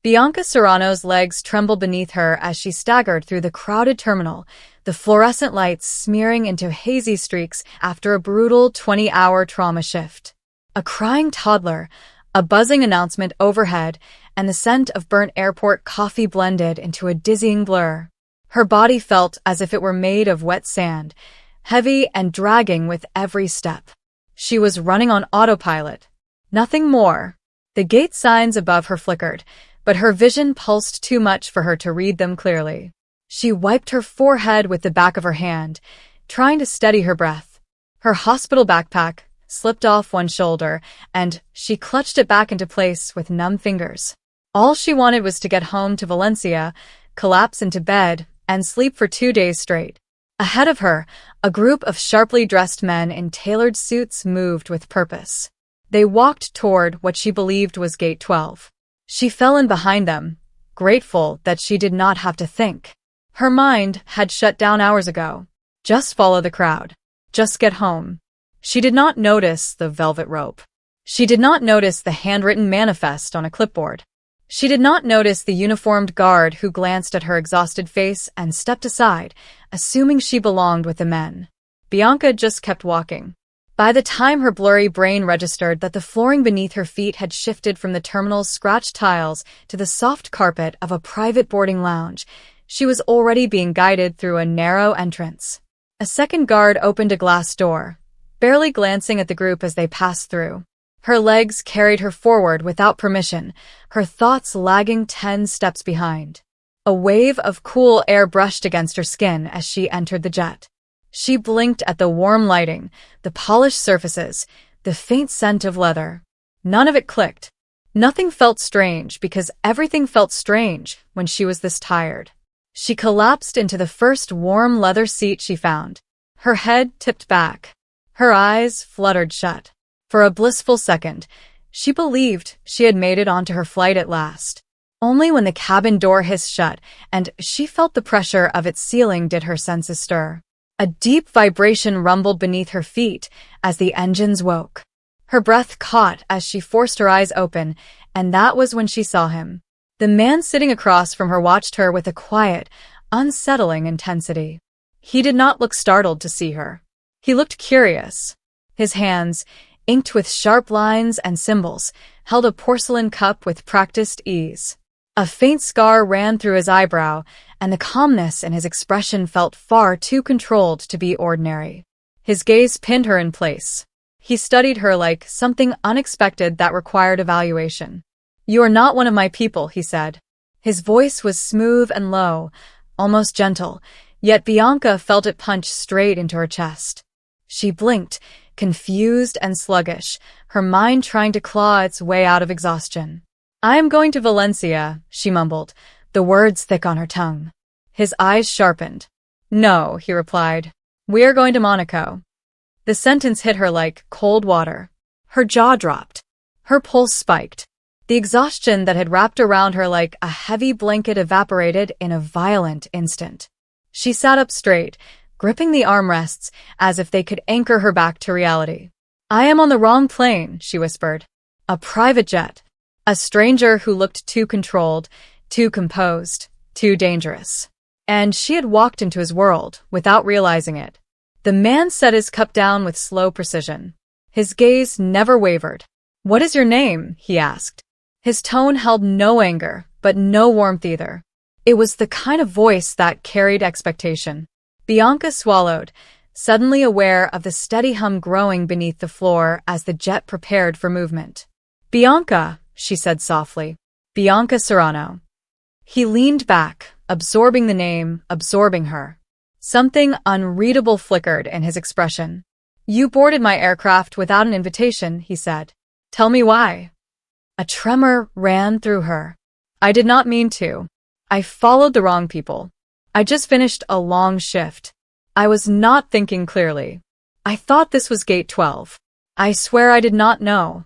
Bianca Serrano's legs trembled beneath her as she staggered through the crowded terminal, the fluorescent lights smearing into hazy streaks after a brutal 20-hour trauma shift. A crying toddler, a buzzing announcement overhead, and the scent of burnt airport coffee blended into a dizzying blur. Her body felt as if it were made of wet sand, heavy and dragging with every step. She was running on autopilot. Nothing more. The gate signs above her flickered, but her vision pulsed too much for her to read them clearly. She wiped her forehead with the back of her hand, trying to steady her breath. Her hospital backpack slipped off one shoulder, and she clutched it back into place with numb fingers. All she wanted was to get home to Valencia, collapse into bed, and sleep for 2 days straight. Ahead of her, a group of sharply dressed men in tailored suits moved with purpose. They walked toward what she believed was Gate 12. She fell in behind them, grateful that she did not have to think. Her mind had shut down hours ago. Just follow the crowd. Just get home. She did not notice the velvet rope. She did not notice the handwritten manifest on a clipboard. She did not notice the uniformed guard who glanced at her exhausted face and stepped aside, assuming she belonged with the men. Bianca just kept walking. By the time her blurry brain registered that the flooring beneath her feet had shifted from the terminal's scratched tiles to the soft carpet of a private boarding lounge, she was already being guided through a narrow entrance. A second guard opened a glass door, barely glancing at the group as they passed through. Her legs carried her forward without permission, her thoughts lagging 10 steps behind. A wave of cool air brushed against her skin as she entered the jet. She blinked at the warm lighting, the polished surfaces, the faint scent of leather. None of it clicked. Nothing felt strange because everything felt strange when she was this tired. She collapsed into the first warm leather seat she found. Her head tipped back. Her eyes fluttered shut. For a blissful second, she believed she had made it onto her flight at last. Only when the cabin door hissed shut and she felt the pressure of its ceiling did her senses stir. A deep vibration rumbled beneath her feet as the engines woke. Her breath caught as she forced her eyes open, and that was when she saw him. The man sitting across from her watched her with a quiet, unsettling intensity. He did not look startled to see her. He looked curious. His hands, inked with sharp lines and symbols, held a porcelain cup with practiced ease. A faint scar ran through his eyebrow, and the calmness in his expression felt far too controlled to be ordinary. His gaze pinned her in place. He studied her like something unexpected that required evaluation. "You are not one of my people," he said. His voice was smooth and low, almost gentle, yet Bianca felt it punch straight into her chest. She blinked, confused and sluggish, her mind trying to claw its way out of exhaustion. "I am going to Valencia," she mumbled, the words thick on her tongue. His eyes sharpened. "No," he replied. "We are going to Monaco." The sentence hit her like cold water. Her jaw dropped. Her pulse spiked. The exhaustion that had wrapped around her like a heavy blanket evaporated in a violent instant. She sat up straight, gripping the armrests as if they could anchor her back to reality. "I am on the wrong plane," she whispered. "A private jet." A stranger who looked too controlled, too composed, too dangerous. And she had walked into his world without realizing it. The man set his cup down with slow precision. His gaze never wavered. "What is your name?" he asked. His tone held no anger, but no warmth either. It was the kind of voice that carried expectation. Bianca swallowed, suddenly aware of the steady hum growing beneath the floor as the jet prepared for movement. "Bianca," she said softly. "Bianca Serrano." He leaned back, absorbing the name, absorbing her. Something unreadable flickered in his expression. "You boarded my aircraft without an invitation," he said. "Tell me why." A tremor ran through her. "I did not mean to. I followed the wrong people. I just finished a long shift. I was not thinking clearly. I thought this was Gate 12. I swear I did not know."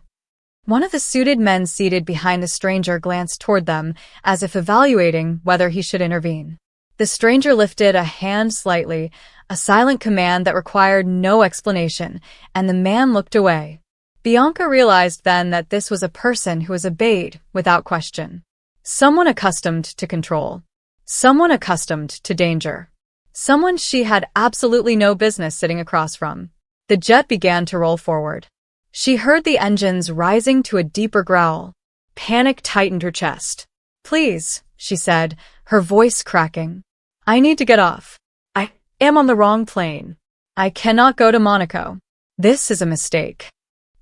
One of the suited men seated behind the stranger glanced toward them, as if evaluating whether he should intervene. The stranger lifted a hand slightly, a silent command that required no explanation, and the man looked away. Bianca realized then that this was a person who was obeyed without question. Someone accustomed to control. Someone accustomed to danger. Someone she had absolutely no business sitting across from. The jet began to roll forward. She heard the engines rising to a deeper growl. Panic tightened her chest. "Please," she said, her voice cracking. "I need to get off. I am on the wrong plane. I cannot go to Monaco. This is a mistake."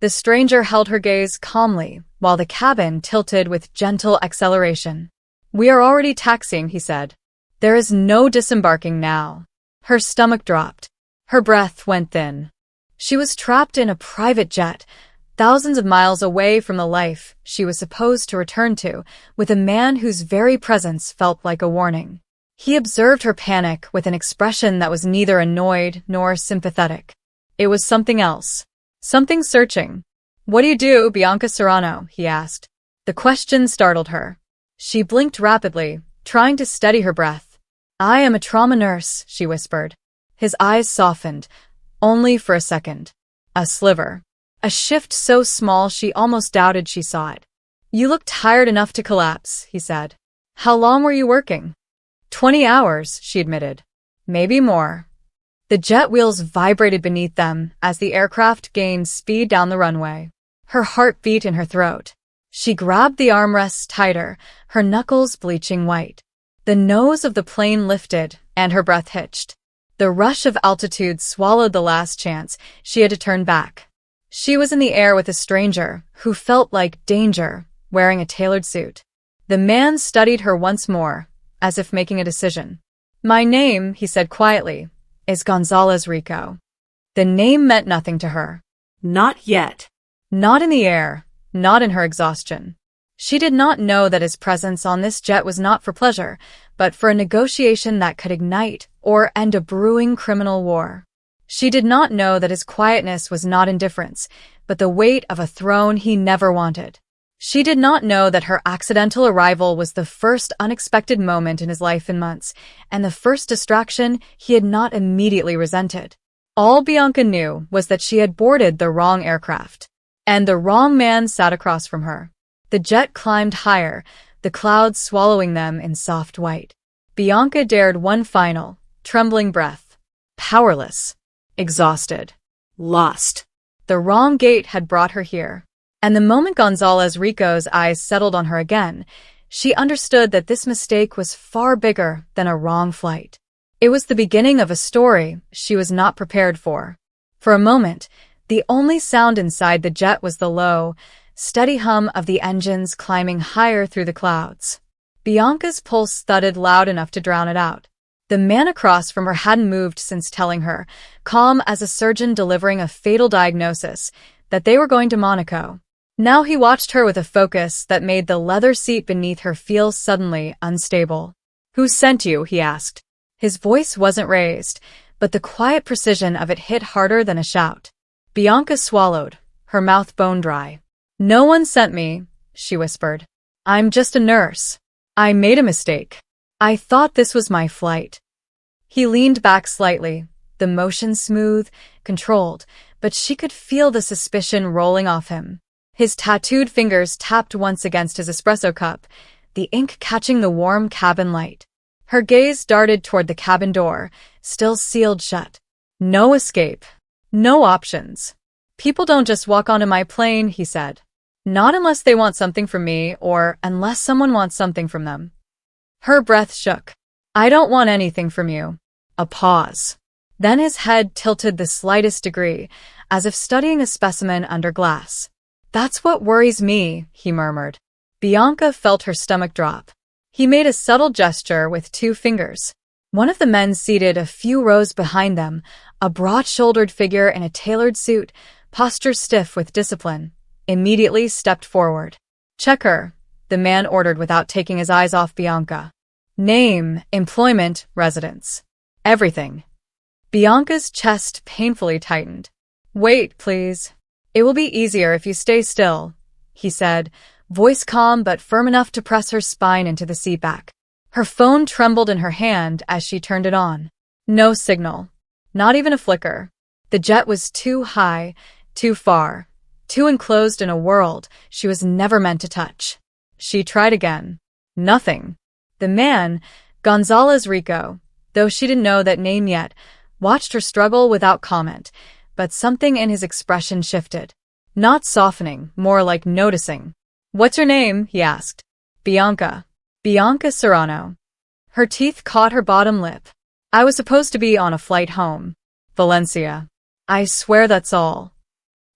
The stranger held her gaze calmly, while the cabin tilted with gentle acceleration. "We are already taxiing," he said. "There is no disembarking now." Her stomach dropped. Her breath went thin. She was trapped in a private jet, thousands of miles away from the life she was supposed to return to, with a man whose very presence felt like a warning. He observed her panic with an expression that was neither annoyed nor sympathetic. It was something else. Something searching. "What do you do, Bianca Serrano?" he asked. The question startled her. She blinked rapidly, trying to steady her breath. "I am a trauma nurse," she whispered. His eyes softened, only for a second. A sliver. A shift so small she almost doubted she saw it. "You look tired enough to collapse," he said. "How long were you working?" 20 hours, she admitted. "Maybe more." The jet wheels vibrated beneath them as the aircraft gained speed down the runway. Her heart beat in her throat. She grabbed the armrests tighter, her knuckles bleaching white. The nose of the plane lifted, and her breath hitched. The rush of altitude swallowed the last chance she had to turn back. She was in the air with a stranger, who felt like danger, wearing a tailored suit. The man studied her once more, as if making a decision. "My name," he said quietly, "is Gonzalez Rico." The name meant nothing to her. Not yet. Not in the air, not in her exhaustion. She did not know that his presence on this jet was not for pleasure, but for a negotiation that could ignite or end a brewing criminal war. She did not know that his quietness was not indifference, but the weight of a throne he never wanted. She did not know that her accidental arrival was the first unexpected moment in his life in months, and the first distraction he had not immediately resented. All Bianca knew was that she had boarded the wrong aircraft, and the wrong man sat across from her. The jet climbed higher, the clouds swallowing them in soft white. Bianca dared one final, trembling breath. Powerless. Exhausted. Lost. The wrong gate had brought her here. And the moment Gonzalez Rico's eyes settled on her again, she understood that this mistake was far bigger than a wrong flight. It was the beginning of a story she was not prepared for. For a moment, the only sound inside the jet was the low, steady hum of the engines climbing higher through the clouds. Bianca's pulse thudded loud enough to drown it out. The man across from her hadn't moved since telling her, calm as a surgeon delivering a fatal diagnosis, that they were going to Monaco. Now he watched her with a focus that made the leather seat beneath her feel suddenly unstable. "Who sent you?" he asked. His voice wasn't raised, but the quiet precision of it hit harder than a shout. Bianca swallowed, her mouth bone dry. "No one sent me," she whispered. "I'm just a nurse. I made a mistake. I thought this was my flight." He leaned back slightly, the motion smooth, controlled, but she could feel the suspicion rolling off him. His tattooed fingers tapped once against his espresso cup, the ink catching the warm cabin light. Her gaze darted toward the cabin door, still sealed shut. No escape. No options. "People don't just walk onto my plane," he said. "Not unless they want something from me or unless someone wants something from them." Her breath shook. "I don't want anything from you." A pause. Then his head tilted the slightest degree, as if studying a specimen under glass. "That's what worries me," he murmured. Bianca felt her stomach drop. He made a subtle gesture with 2 fingers. One of the men seated a few rows behind them, a broad-shouldered figure in a tailored suit, posture stiff with discipline, immediately stepped forward. "Check her," the man ordered without taking his eyes off Bianca. "Name, employment, residence. Everything." Bianca's chest painfully tightened. "Wait, please. It will be easier if you stay still," he said, voice calm but firm enough to press her spine into the seatback. Her phone trembled in her hand as she turned it on. No signal. Not even a flicker. The jet was too high, too far, too enclosed in a world she was never meant to touch. She tried again. Nothing. The man, Gonzalez Rico, though she didn't know that name yet, watched her struggle without comment, but something in his expression shifted. Not softening, more like noticing. "What's your name?" he asked. "Bianca. Bianca Serrano." Her teeth caught her bottom lip. "I was supposed to be on a flight home. Valencia. I swear that's all."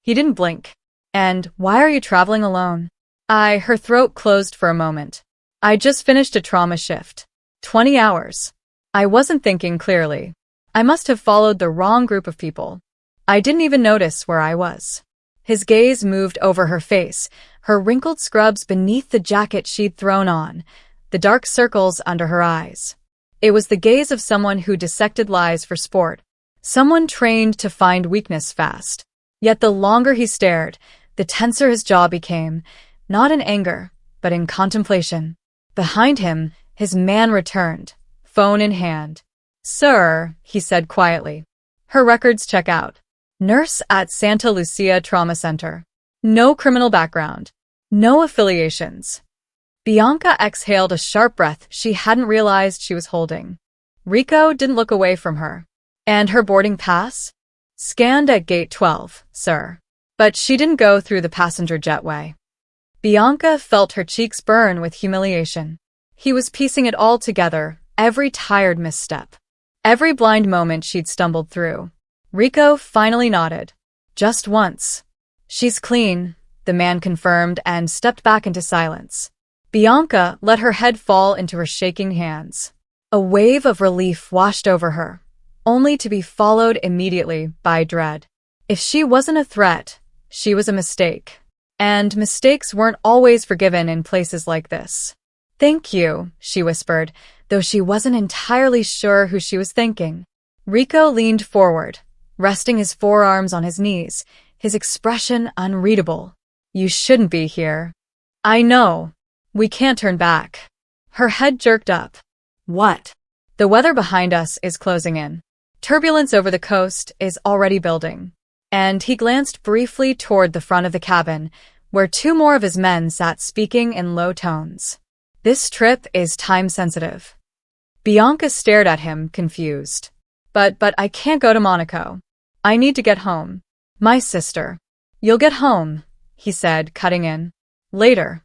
He didn't blink. "And why are you traveling alone?" Her throat closed for a moment. "I just finished a trauma shift. 20 hours. I wasn't thinking clearly. I must have followed the wrong group of people. I didn't even notice where I was." His gaze moved over her face, her wrinkled scrubs beneath the jacket she'd thrown on, the dark circles under her eyes. It was the gaze of someone who dissected lies for sport, someone trained to find weakness fast. Yet the longer he stared, the tenser his jaw became, not in anger, but in contemplation. Behind him, his man returned, phone in hand. "Sir," he said quietly. "Her records check out. Nurse at Santa Lucia Trauma Center. No criminal background. No affiliations." Bianca exhaled a sharp breath she hadn't realized she was holding. Rico didn't look away from her. "And her boarding pass?" "Scanned at gate 12, sir." But she didn't go through the passenger jetway. Bianca felt her cheeks burn with humiliation. He was piecing it all together, every tired misstep, every blind moment she'd stumbled through. Rico finally nodded. "Just once." "She's clean," the man confirmed and stepped back into silence. Bianca let her head fall into her shaking hands. A wave of relief washed over her, only to be followed immediately by dread. If she wasn't a threat, she was a mistake. And mistakes weren't always forgiven in places like this. "Thank you," she whispered, though she wasn't entirely sure who she was thanking. Rico leaned forward, resting his forearms on his knees, his expression unreadable. "You shouldn't be here." "I know. We can't turn back." Her head jerked up. "What?" "The weather behind us is closing in. Turbulence over the coast is already building." And he glanced briefly toward the front of the cabin, where two more of his men sat speaking in low tones. "This trip is time-sensitive." Bianca stared at him, confused. But I can't go to Monaco. I need to get home. My sister." "You'll get home," he said, cutting in. "Later."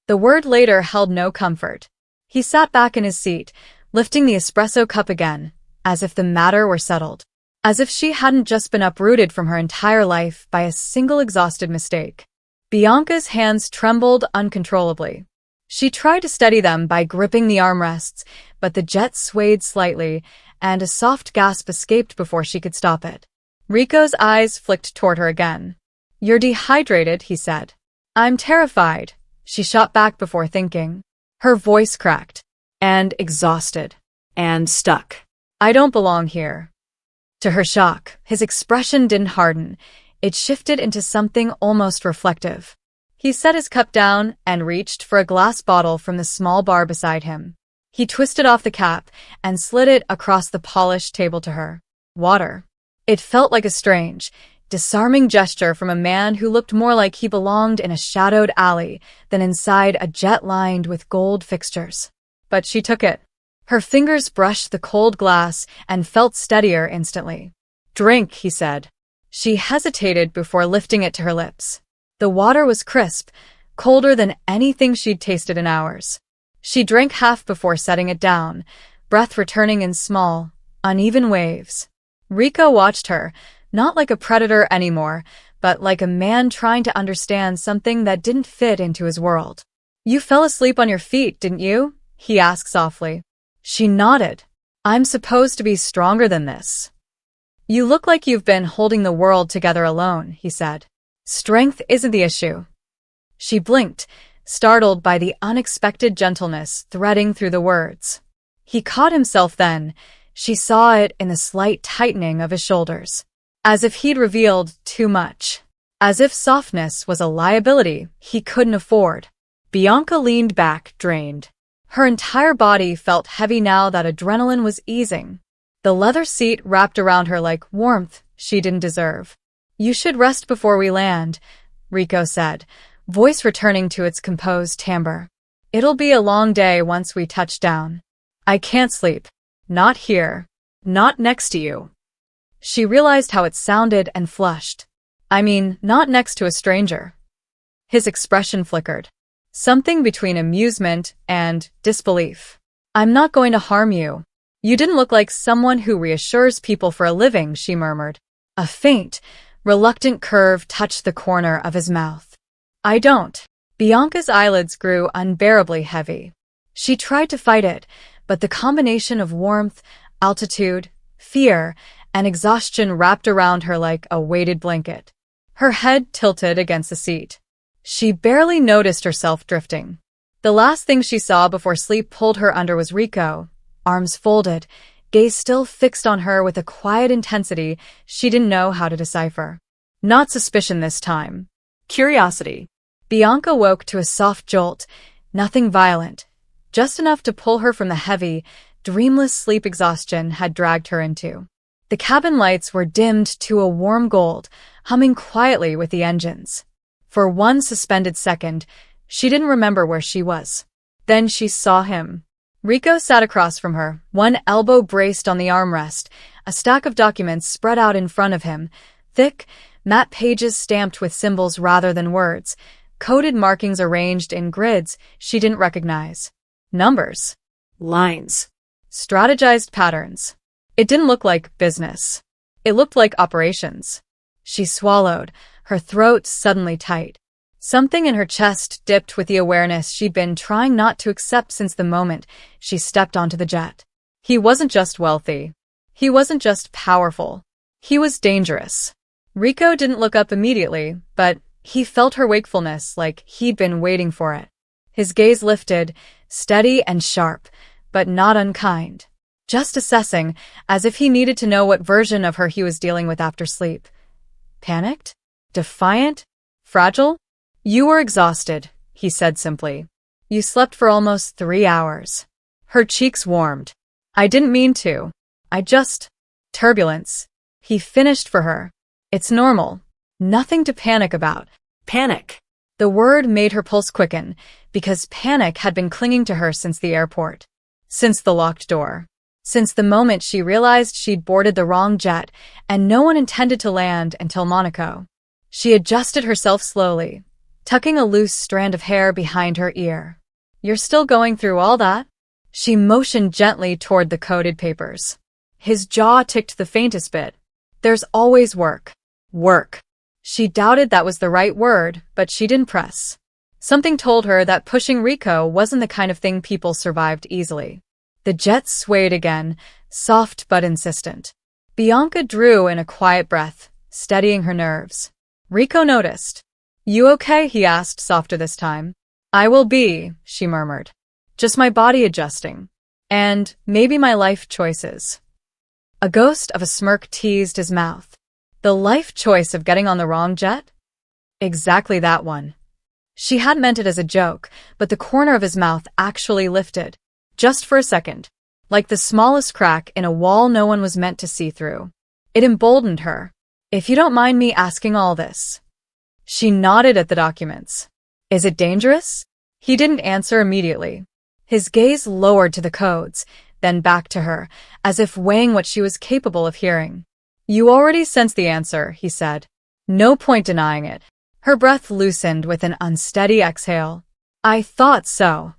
The word later held no comfort. He sat back in his seat, lifting the espresso cup again, as if the matter were settled. As if she hadn't just been uprooted from her entire life by a single exhausted mistake. Bianca's hands trembled uncontrollably. She tried to steady them by gripping the armrests, but the jet swayed slightly, and a soft gasp escaped before she could stop it. Rico's eyes flicked toward her again. "You're dehydrated," he said. "I'm terrified," she shot back before thinking. Her voice cracked. "And exhausted. And stuck. I don't belong here." To her shock, his expression didn't harden. It shifted into something almost reflective. He set his cup down and reached for a glass bottle from the small bar beside him. He twisted off the cap and slid it across the polished table to her. Water. It felt like a strange, disarming gesture from a man who looked more like he belonged in a shadowed alley than inside a jet lined with gold fixtures. But she took it. Her fingers brushed the cold glass and felt steadier instantly. "Drink," he said. She hesitated before lifting it to her lips. The water was crisp, colder than anything she'd tasted in hours. She drank half before setting it down, breath returning in small, uneven waves. Rico watched her, not like a predator anymore, but like a man trying to understand something that didn't fit into his world. "You fell asleep on your feet, didn't you?" he asked softly. She nodded. "I'm supposed to be stronger than this." "You look like you've been holding the world together alone," he said. "Strength isn't the issue." She blinked, startled by the unexpected gentleness threading through the words. He caught himself then. She saw it in the slight tightening of his shoulders. As if he'd revealed too much. As if softness was a liability he couldn't afford. Bianca leaned back, drained. Her entire body felt heavy now that adrenaline was easing. The leather seat wrapped around her like warmth she didn't deserve. "You should rest before we land," Rico said, voice returning to its composed timbre. It'll be a long day once we touch down. I can't sleep. Not here. Not next to you. She realized how it sounded and flushed. I mean, not next to a stranger. His expression flickered. Something between amusement and disbelief. I'm not going to harm you. You didn't look like someone who reassures people for a living, she murmured. A faint, reluctant curve touched the corner of his mouth. I don't. Bianca's eyelids grew unbearably heavy. She tried to fight it, but the combination of warmth, altitude, fear, and exhaustion wrapped around her like a weighted blanket. Her head tilted against the seat. She barely noticed herself drifting. The last thing she saw before sleep pulled her under was Rico, arms folded, gaze still fixed on her with a quiet intensity she didn't know how to decipher. Not suspicion this time. Curiosity. Bianca woke to a soft jolt, nothing violent, just enough to pull her from the heavy, dreamless sleep exhaustion had dragged her into. The cabin lights were dimmed to a warm gold, humming quietly with the engines. For one suspended second, she didn't remember where she was. Then she saw him. Rico sat across from her, one elbow braced on the armrest, a stack of documents spread out in front of him, thick, matte pages stamped with symbols rather than words, coded markings arranged in grids she didn't recognize. Numbers. Lines. Strategized patterns. It didn't look like business. It looked like operations. She swallowed, her throat suddenly tight. Something in her chest dipped with the awareness she'd been trying not to accept since the moment she stepped onto the jet. He wasn't just wealthy. He wasn't just powerful. He was dangerous. Rico didn't look up immediately, but he felt her wakefulness like he'd been waiting for it. His gaze lifted, steady and sharp, but not unkind. Just assessing, as if he needed to know what version of her he was dealing with after sleep. Panicked? Defiant? Fragile? You were exhausted, he said simply. You slept for almost 3 hours. Her cheeks warmed. I didn't mean to. Turbulence. He finished for her. It's normal. Nothing to panic about. Panic. The word made her pulse quicken, because panic had been clinging to her since the airport. Since the locked door. Since the moment she realized she'd boarded the wrong jet and no one intended to land until Monaco. She adjusted herself slowly, tucking a loose strand of hair behind her ear. You're still going through all that? She motioned gently toward the coded papers. His jaw ticked the faintest bit. There's always work. Work. She doubted that was the right word, but she didn't press. Something told her that pushing Rico wasn't the kind of thing people survived easily. The jet swayed again, soft but insistent. Bianca drew in a quiet breath, steadying her nerves. Rico noticed. You okay? He asked, softer this time. I will be, she murmured. Just my body adjusting. And maybe my life choices. A ghost of a smirk teased his mouth. The life choice of getting on the wrong jet? Exactly that one. She had meant it as a joke, but the corner of his mouth actually lifted. Just for a second. Like the smallest crack in a wall no one was meant to see through. It emboldened her. If you don't mind me asking all this. She nodded at the documents. Is it dangerous? He didn't answer immediately. His gaze lowered to the codes, then back to her, as if weighing what she was capable of hearing. You already sense the answer, he said. No point denying it. Her breath loosened with an unsteady exhale. I thought so.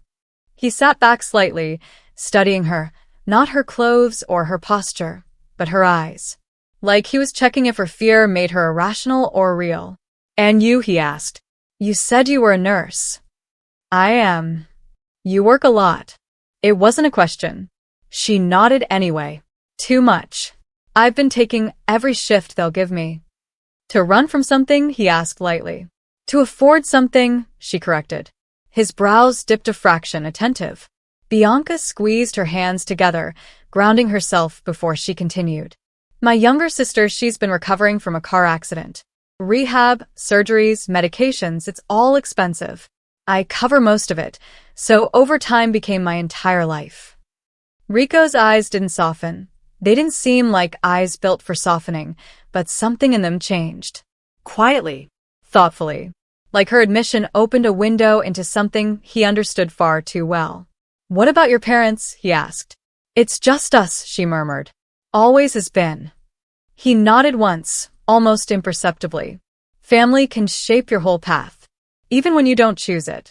He sat back slightly, studying her, not her clothes or her posture, but her eyes. Like he was checking if her fear made her irrational or real. And you, he asked. You said you were a nurse. I am. You work a lot. It wasn't a question. She nodded anyway. Too much. I've been taking every shift they'll give me. To run from something, he asked lightly. To afford something, she corrected. His brows dipped a fraction, attentive. Bianca squeezed her hands together, grounding herself before she continued. My younger sister, she's been recovering from a car accident. Rehab, surgeries, medications, it's all expensive. I cover most of it, so overtime became my entire life. Rico's eyes didn't soften. They didn't seem like eyes built for softening, but something in them changed. Quietly, thoughtfully. Like her admission opened a window into something he understood far too well. "What about your parents?" he asked. "It's just us," she murmured. "Always has been." He nodded once, almost imperceptibly. Family can shape your whole path, even when you don't choose it.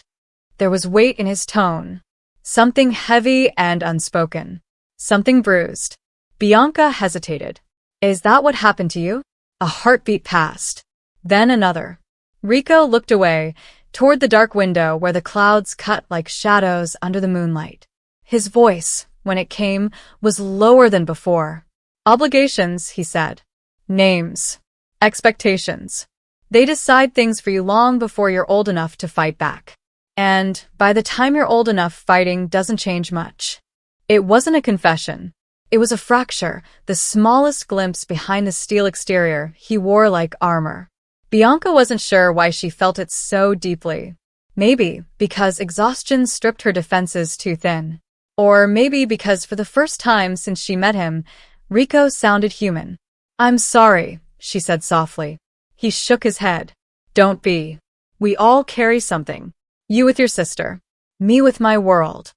There was weight in his tone. Something heavy and unspoken. Something bruised. Bianca hesitated. "Is that what happened to you?" A heartbeat passed. Then another. Rico looked away, toward the dark window where the clouds cut like shadows under the moonlight. His voice, when it came, was lower than before. "Obligations," he said. "Names. Expectations. They decide things for you long before you're old enough to fight back. And by the time you're old enough, fighting doesn't change much." It wasn't a confession. It was a fracture, the smallest glimpse behind the steel exterior he wore like armor. Bianca wasn't sure why she felt it so deeply. Maybe because exhaustion stripped her defenses too thin. Or maybe because for the first time since she met him, Rico sounded human. "I'm sorry," she said softly. He shook his head. "Don't be. We all carry something. You with your sister. Me with my world."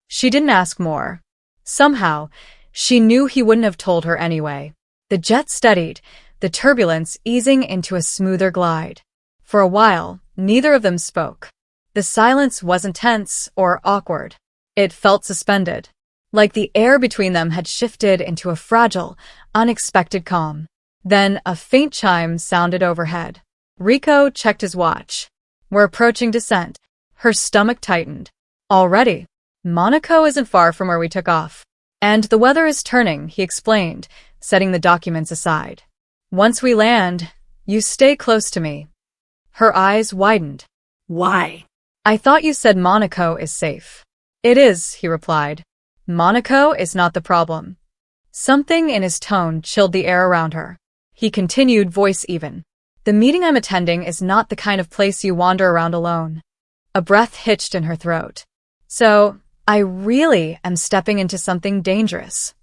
She didn't ask more. Somehow, she knew he wouldn't have told her anyway. The jet steadied, the turbulence easing into a smoother glide. For a while, neither of them spoke. The silence wasn't tense or awkward. It felt suspended, like the air between them had shifted into a fragile, unexpected calm. Then a faint chime sounded overhead. Rico checked his watch. "We're approaching descent." Her stomach tightened. "Already? Monaco isn't far from where we took off. And the weather is turning," he explained, setting the documents aside. "Once we land, you stay close to me." Her eyes widened. "Why?" "I thought you said Monaco is safe." "It is," he replied. "Monaco is not the problem." Something in his tone chilled the air around her. He continued, voice even. "The meeting I'm attending is not the kind of place you wander around alone." A breath hitched in her throat. "So, I really am stepping into something dangerous."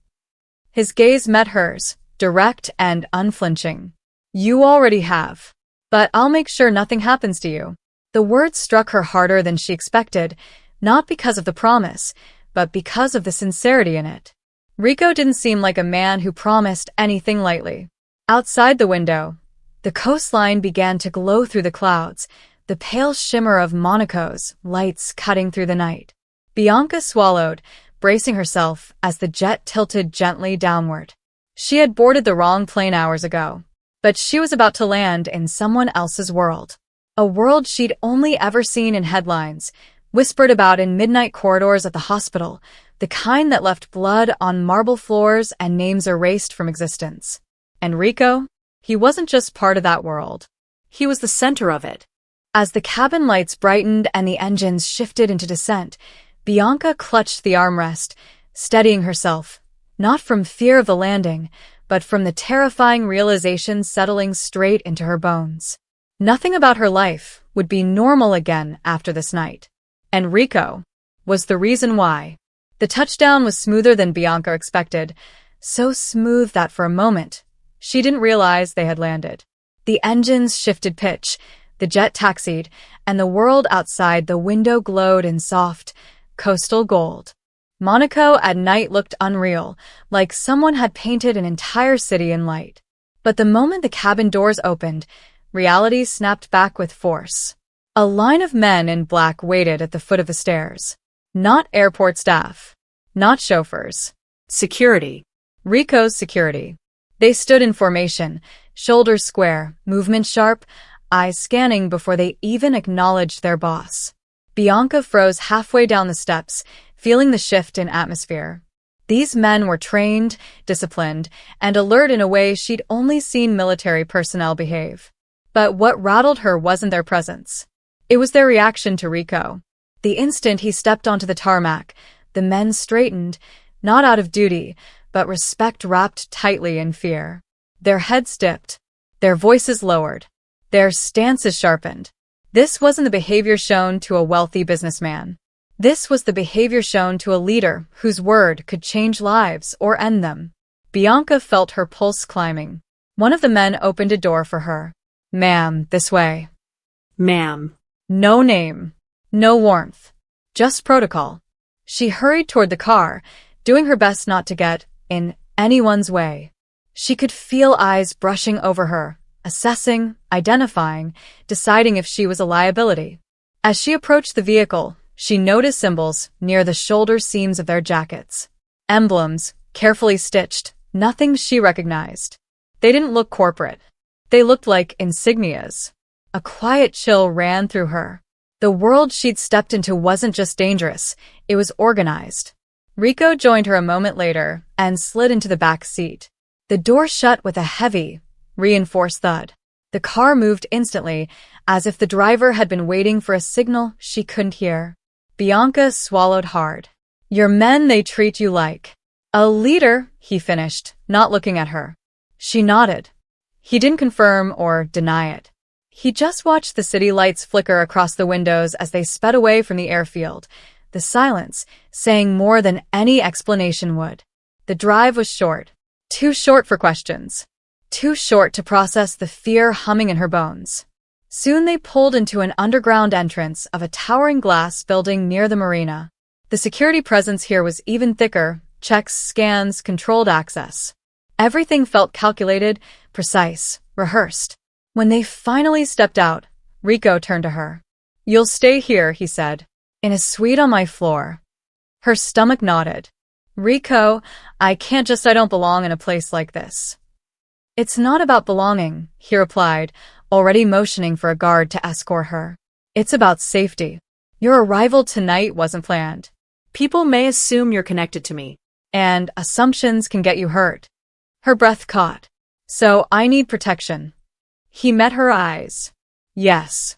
His gaze met hers, direct and unflinching. "You already have. But I'll make sure nothing happens to you." The words struck her harder than she expected, not because of the promise, but because of the sincerity in it. Rico didn't seem like a man who promised anything lightly. Outside the window, the coastline began to glow through the clouds, the pale shimmer of Monaco's lights cutting through the night. Bianca swallowed, bracing herself as the jet tilted gently downward. She had boarded the wrong plane hours ago, but she was about to land in someone else's world. A world she'd only ever seen in headlines, whispered about in midnight corridors at the hospital, the kind that left blood on marble floors and names erased from existence. And Rico? He wasn't just part of that world. He was the center of it. As the cabin lights brightened and the engines shifted into descent, Bianca clutched the armrest, steadying herself, not from fear of the landing, but from the terrifying realization settling straight into her bones. Nothing about her life would be normal again after this night. And Rico was the reason why. The touchdown was smoother than Bianca expected, so smooth that for a moment, she didn't realize they had landed. The engines shifted pitch, the jet taxied, and the world outside the window glowed in soft, coastal gold. Monaco at night looked unreal, like someone had painted an entire city in light. But the moment the cabin doors opened, reality snapped back with force. A line of men in black waited at the foot of the stairs. Not airport staff. Not chauffeurs. Security. Rico's security. They stood in formation, shoulders square, movement sharp, eyes scanning before they even acknowledged their boss. Bianca froze halfway down the steps, feeling the shift in atmosphere. These men were trained, disciplined, and alert in a way she'd only seen military personnel behave. But what rattled her wasn't their presence. It was their reaction to Rico. The instant he stepped onto the tarmac, the men straightened, not out of duty, but respect wrapped tightly in fear. Their heads dipped, their voices lowered, their stances sharpened. This wasn't the behavior shown to a wealthy businessman. This was the behavior shown to a leader whose word could change lives or end them. Bianca felt her pulse climbing. One of the men opened a door for her. "Ma'am, this way." Ma'am. No name. No warmth. Just protocol. She hurried toward the car, doing her best not to get in anyone's way. She could feel eyes brushing over her, assessing, identifying, deciding if she was a liability. As she approached the vehicle, she noticed symbols near the shoulder seams of their jackets. Emblems, carefully stitched, nothing she recognized. They didn't look corporate. They looked like insignias. A quiet chill ran through her. The world she'd stepped into wasn't just dangerous, it was organized. Rico joined her a moment later and slid into the back seat. The door shut with a heavy, reinforced thud. The car moved instantly, as if the driver had been waiting for a signal she couldn't hear. Bianca swallowed hard. Your men, they treat you like a leader, he finished, not looking at her. She nodded. He didn't confirm or deny it. He just watched the city lights flicker across the windows as they sped away from the airfield, the silence saying more than any explanation would. The drive was short. Too short for questions. Too short to process the fear humming in her bones. Soon they pulled into an underground entrance of a towering glass building near the marina. The security presence here was even thicker, checks, scans, controlled access. Everything felt calculated, precise, rehearsed. When they finally stepped out, Rico turned to her. You'll stay here, he said, in a suite on my floor. Her stomach nodded. Rico, I don't belong in a place like this. It's not about belonging, he replied, already motioning for a guard to escort her. It's about safety. Your arrival tonight wasn't planned. People may assume you're connected to me. And assumptions can get you hurt. Her breath caught. So I need protection. He met her eyes. Yes.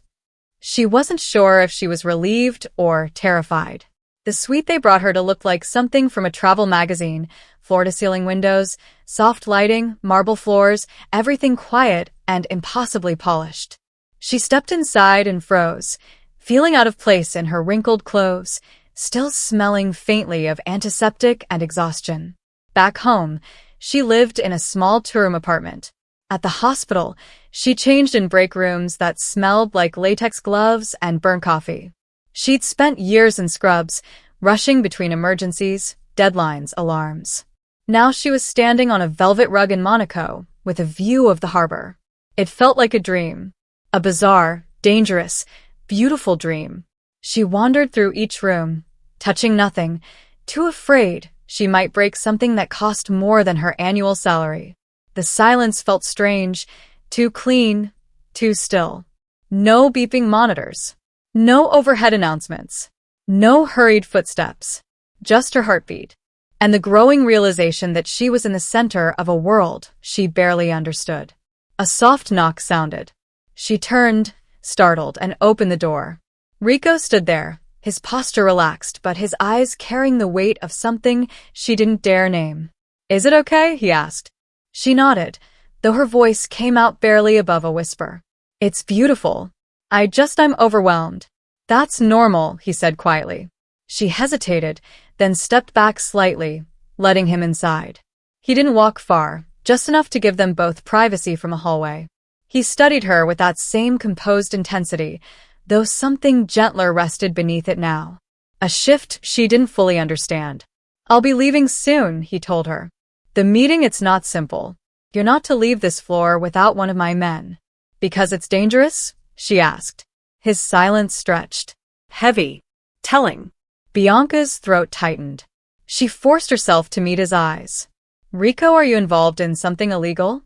She wasn't sure if she was relieved or terrified. The suite they brought her to looked like something from a travel magazine, floor-to-ceiling windows, soft lighting, marble floors, everything quiet and impossibly polished. She stepped inside and froze, feeling out of place in her wrinkled clothes, still smelling faintly of antiseptic and exhaustion. Back home, she lived in a small two-room apartment. At the hospital, she changed in break rooms that smelled like latex gloves and burnt coffee. She'd spent years in scrubs, rushing between emergencies, deadlines, alarms. Now she was standing on a velvet rug in Monaco, with a view of the harbor. It felt like a dream. A bizarre, dangerous, beautiful dream. She wandered through each room, touching nothing, too afraid she might break something that cost more than her annual salary. The silence felt strange, too clean, too still. No beeping monitors. No overhead announcements. No hurried footsteps. Just her heartbeat. And the growing realization that she was in the center of a world she barely understood. A soft knock sounded. She turned, startled, and opened the door. Rico stood there, his posture relaxed, but his eyes carrying the weight of something she didn't dare name. Is it okay? He asked. She nodded, though her voice came out barely above a whisper. It's beautiful. I'm overwhelmed. That's normal, he said quietly. She hesitated, then stepped back slightly, letting him inside. He didn't walk far, just enough to give them both privacy from a hallway. He studied her with that same composed intensity, though something gentler rested beneath it now. A shift she didn't fully understand. I'll be leaving soon, he told her. The meeting, it's not simple. You're not to leave this floor without one of my men. Because it's dangerous? She asked. His silence stretched. Heavy. Telling. Bianca's throat tightened. She forced herself to meet his eyes. Rico, are you involved in something illegal?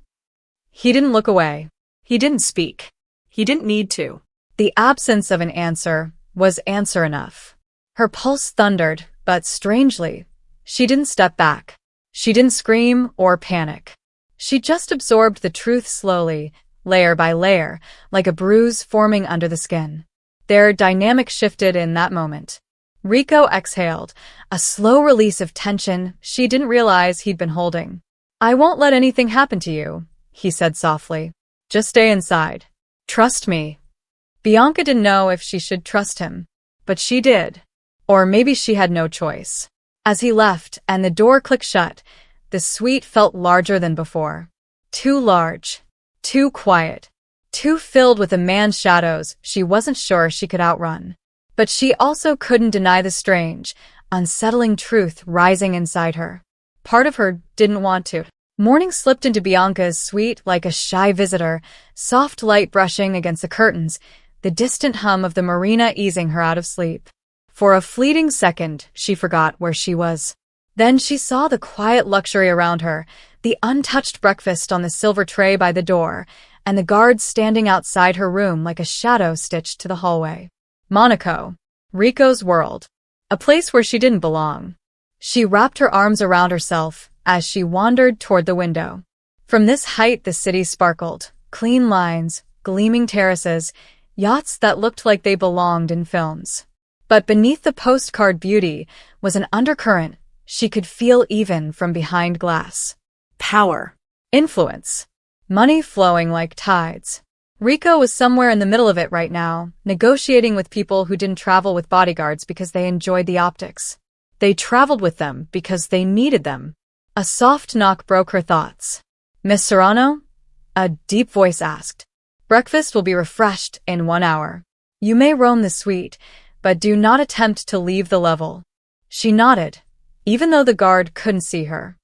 He didn't look away. He didn't speak. He didn't need to. The absence of an answer was answer enough. Her pulse thundered, but strangely, she didn't step back. She didn't scream or panic. She just absorbed the truth slowly, layer by layer, like a bruise forming under the skin. Their dynamic shifted in that moment. Rico exhaled, a slow release of tension she didn't realize he'd been holding. I won't let anything happen to you, he said softly. Just stay inside. Trust me. Bianca didn't know if she should trust him, but she did. Or maybe she had no choice. As he left and the door clicked shut, the suite felt larger than before. Too large. Too quiet. too filled with a man's shadows she wasn't sure she could outrun. But she also couldn't deny the strange, unsettling truth rising inside her. Part of her didn't want to. Morning slipped into Bianca's suite like a shy visitor, soft light brushing against the curtains, the distant hum of the marina easing her out of sleep. For a fleeting second, she forgot where she was. Then she saw the quiet luxury around her, the untouched breakfast on the silver tray by the door, and the guards standing outside her room like a shadow stitched to the hallway. Monaco, Rico's world. A place where she didn't belong. She wrapped her arms around herself as she wandered toward the window. From this height the city sparkled, clean lines, gleaming terraces, yachts that looked like they belonged in films. But beneath the postcard beauty was an undercurrent she could feel even from behind glass. Power. Influence. Money flowing like tides. Rico was somewhere in the middle of it right now, negotiating with people who didn't travel with bodyguards because they enjoyed the optics. They traveled with them because they needed them. A soft knock broke her thoughts. "Miss Serrano?" A deep voice asked. "Breakfast will be refreshed in 1 hour. You may roam the suite, but do not attempt to leave the level." She nodded, even though the guard couldn't see her.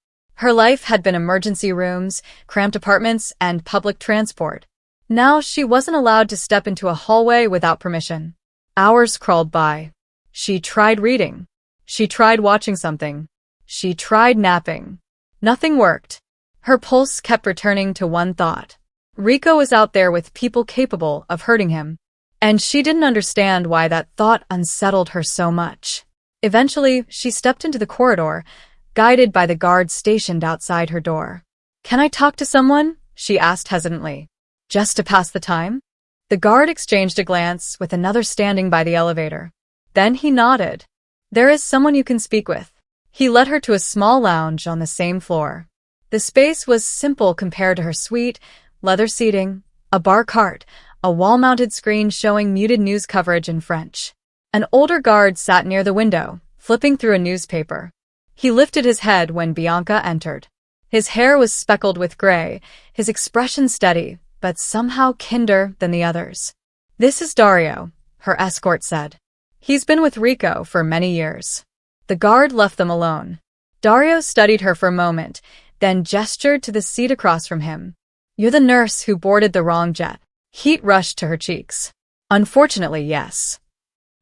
Her life had been emergency rooms, cramped apartments, and public transport. Now she wasn't allowed to step into a hallway without permission. Hours crawled by. She tried reading. She tried watching something. She tried napping. Nothing worked. Her pulse kept returning to one thought. Rico was out there with people capable of hurting him. And she didn't understand why that thought unsettled her so much. Eventually, she stepped into the corridor, guided by the guard stationed outside her door. "Can I talk to someone?" she asked hesitantly. "Just to pass the time?" The guard exchanged a glance with another standing by the elevator. Then he nodded. "There is someone you can speak with." He led her to a small lounge on the same floor. The space was simple compared to her suite: leather seating, a bar cart, a wall-mounted screen showing muted news coverage in French. An older guard sat near the window, flipping through a newspaper. He lifted his head when Bianca entered. His hair was speckled with gray, his expression steady, but somehow kinder than the others. "This is Dario," her escort said. "He's been with Rico for many years." The guard left them alone. Dario studied her for a moment, then gestured to the seat across from him. "You're the nurse who boarded the wrong jet." Heat rushed to her cheeks. "Unfortunately, yes."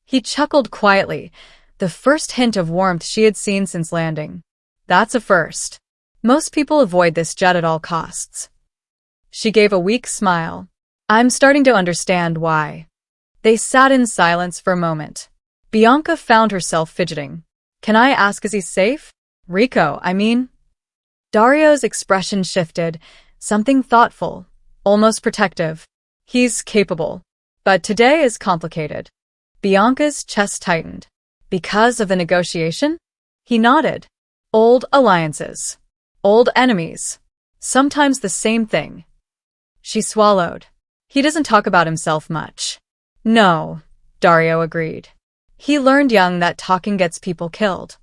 He chuckled quietly, the first hint of warmth she had seen since landing. "That's a first. Most people avoid this jet at all costs." She gave a weak smile. "I'm starting to understand why." They sat in silence for a moment. Bianca found herself fidgeting. "Can I ask, is he safe?" "Rico, I mean." Dario's expression shifted, something thoughtful, almost protective. "He's capable. But today is complicated." Bianca's chest tightened. "Because of the negotiation?" He nodded. "Old alliances. Old enemies. Sometimes the same thing." She swallowed. "He doesn't talk about himself much." "No," Dario agreed. "He learned young that talking gets people killed."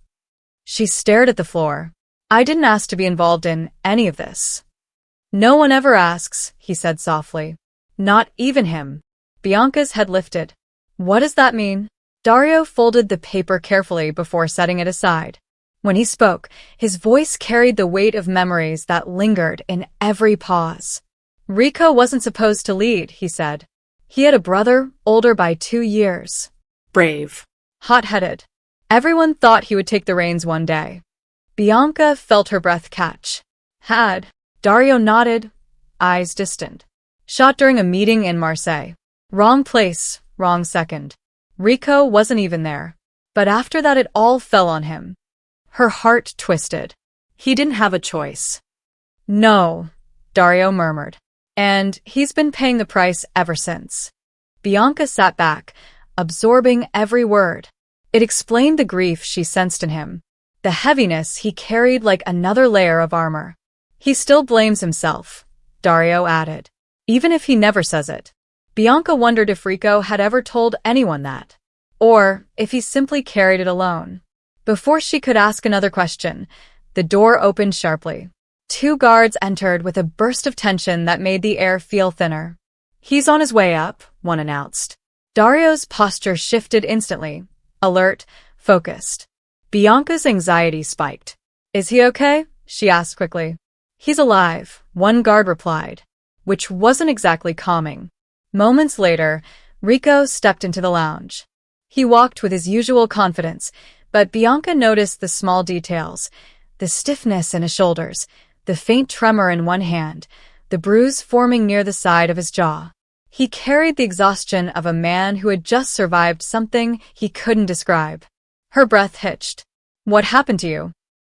She stared at the floor. "I didn't ask to be involved in any of this." "No one ever asks," he said softly. "Not even him." Bianca's head lifted. "What does that mean?" Dario folded the paper carefully before setting it aside. When he spoke, his voice carried the weight of memories that lingered in every pause. "Rico wasn't supposed to lead," he said. "He had a brother, older by 2 years. Brave. Hot-headed. Everyone thought he would take the reins one day." Bianca felt her breath catch. "Had." Dario nodded, eyes distant. "Shot during a meeting in Marseille. Wrong place, wrong second. Rico wasn't even there. But after that it all fell on him." Her heart twisted. "He didn't have a choice." "No," Dario murmured. "And he's been paying the price ever since." Bianca sat back, absorbing every word. It explained the grief she sensed in him, the heaviness he carried like another layer of armor. "He still blames himself," Dario added, "even if he never says it." Bianca wondered if Rico had ever told anyone that, or if he simply carried it alone. Before she could ask another question, the door opened sharply. 2 guards entered with a burst of tension that made the air feel thinner. He's on his way up, one announced. Dario's posture shifted instantly, alert, focused. Bianca's anxiety spiked. Is he okay? She asked quickly. He's alive, one guard replied, which wasn't exactly calming. Moments later, Rico stepped into the lounge. He walked with his usual confidence, but Bianca noticed the small details, the stiffness in his shoulders, the faint tremor in one hand, the bruise forming near the side of his jaw. He carried the exhaustion of a man who had just survived something he couldn't describe. Her breath hitched. What happened to you?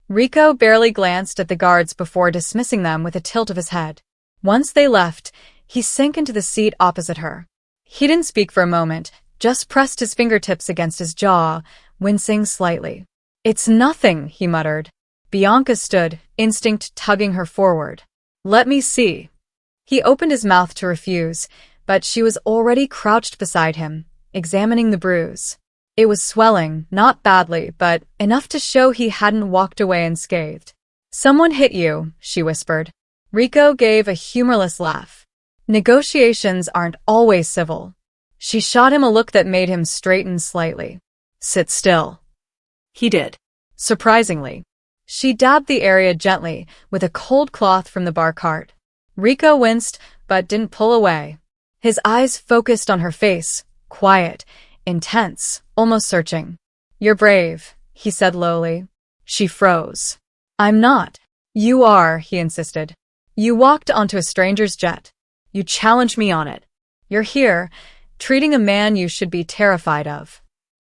Rico barely glanced at the guards before dismissing them with a tilt of his head. Once they left, he sank into the seat opposite her. He didn't speak for a moment, just pressed his fingertips against his jaw, wincing slightly. It's nothing, he muttered. Bianca stood, instinct tugging her forward. Let me see. He opened his mouth to refuse, but she was already crouched beside him, examining the bruise. It was swelling, not badly, but enough to show he hadn't walked away unscathed. Someone hit you, she whispered. Rico gave a humorless laugh. Negotiations aren't always civil. She shot him a look that made him straighten slightly. Sit still. He did. Surprisingly. She dabbed the area gently with a cold cloth from the bar cart. Rico winced, but didn't pull away. His eyes focused on her face, quiet, intense, almost searching. You're brave, he said lowly. She froze. I'm not. You are, he insisted. You walked onto a stranger's jet. You challenged me on it. You're here, treating a man you should be terrified of.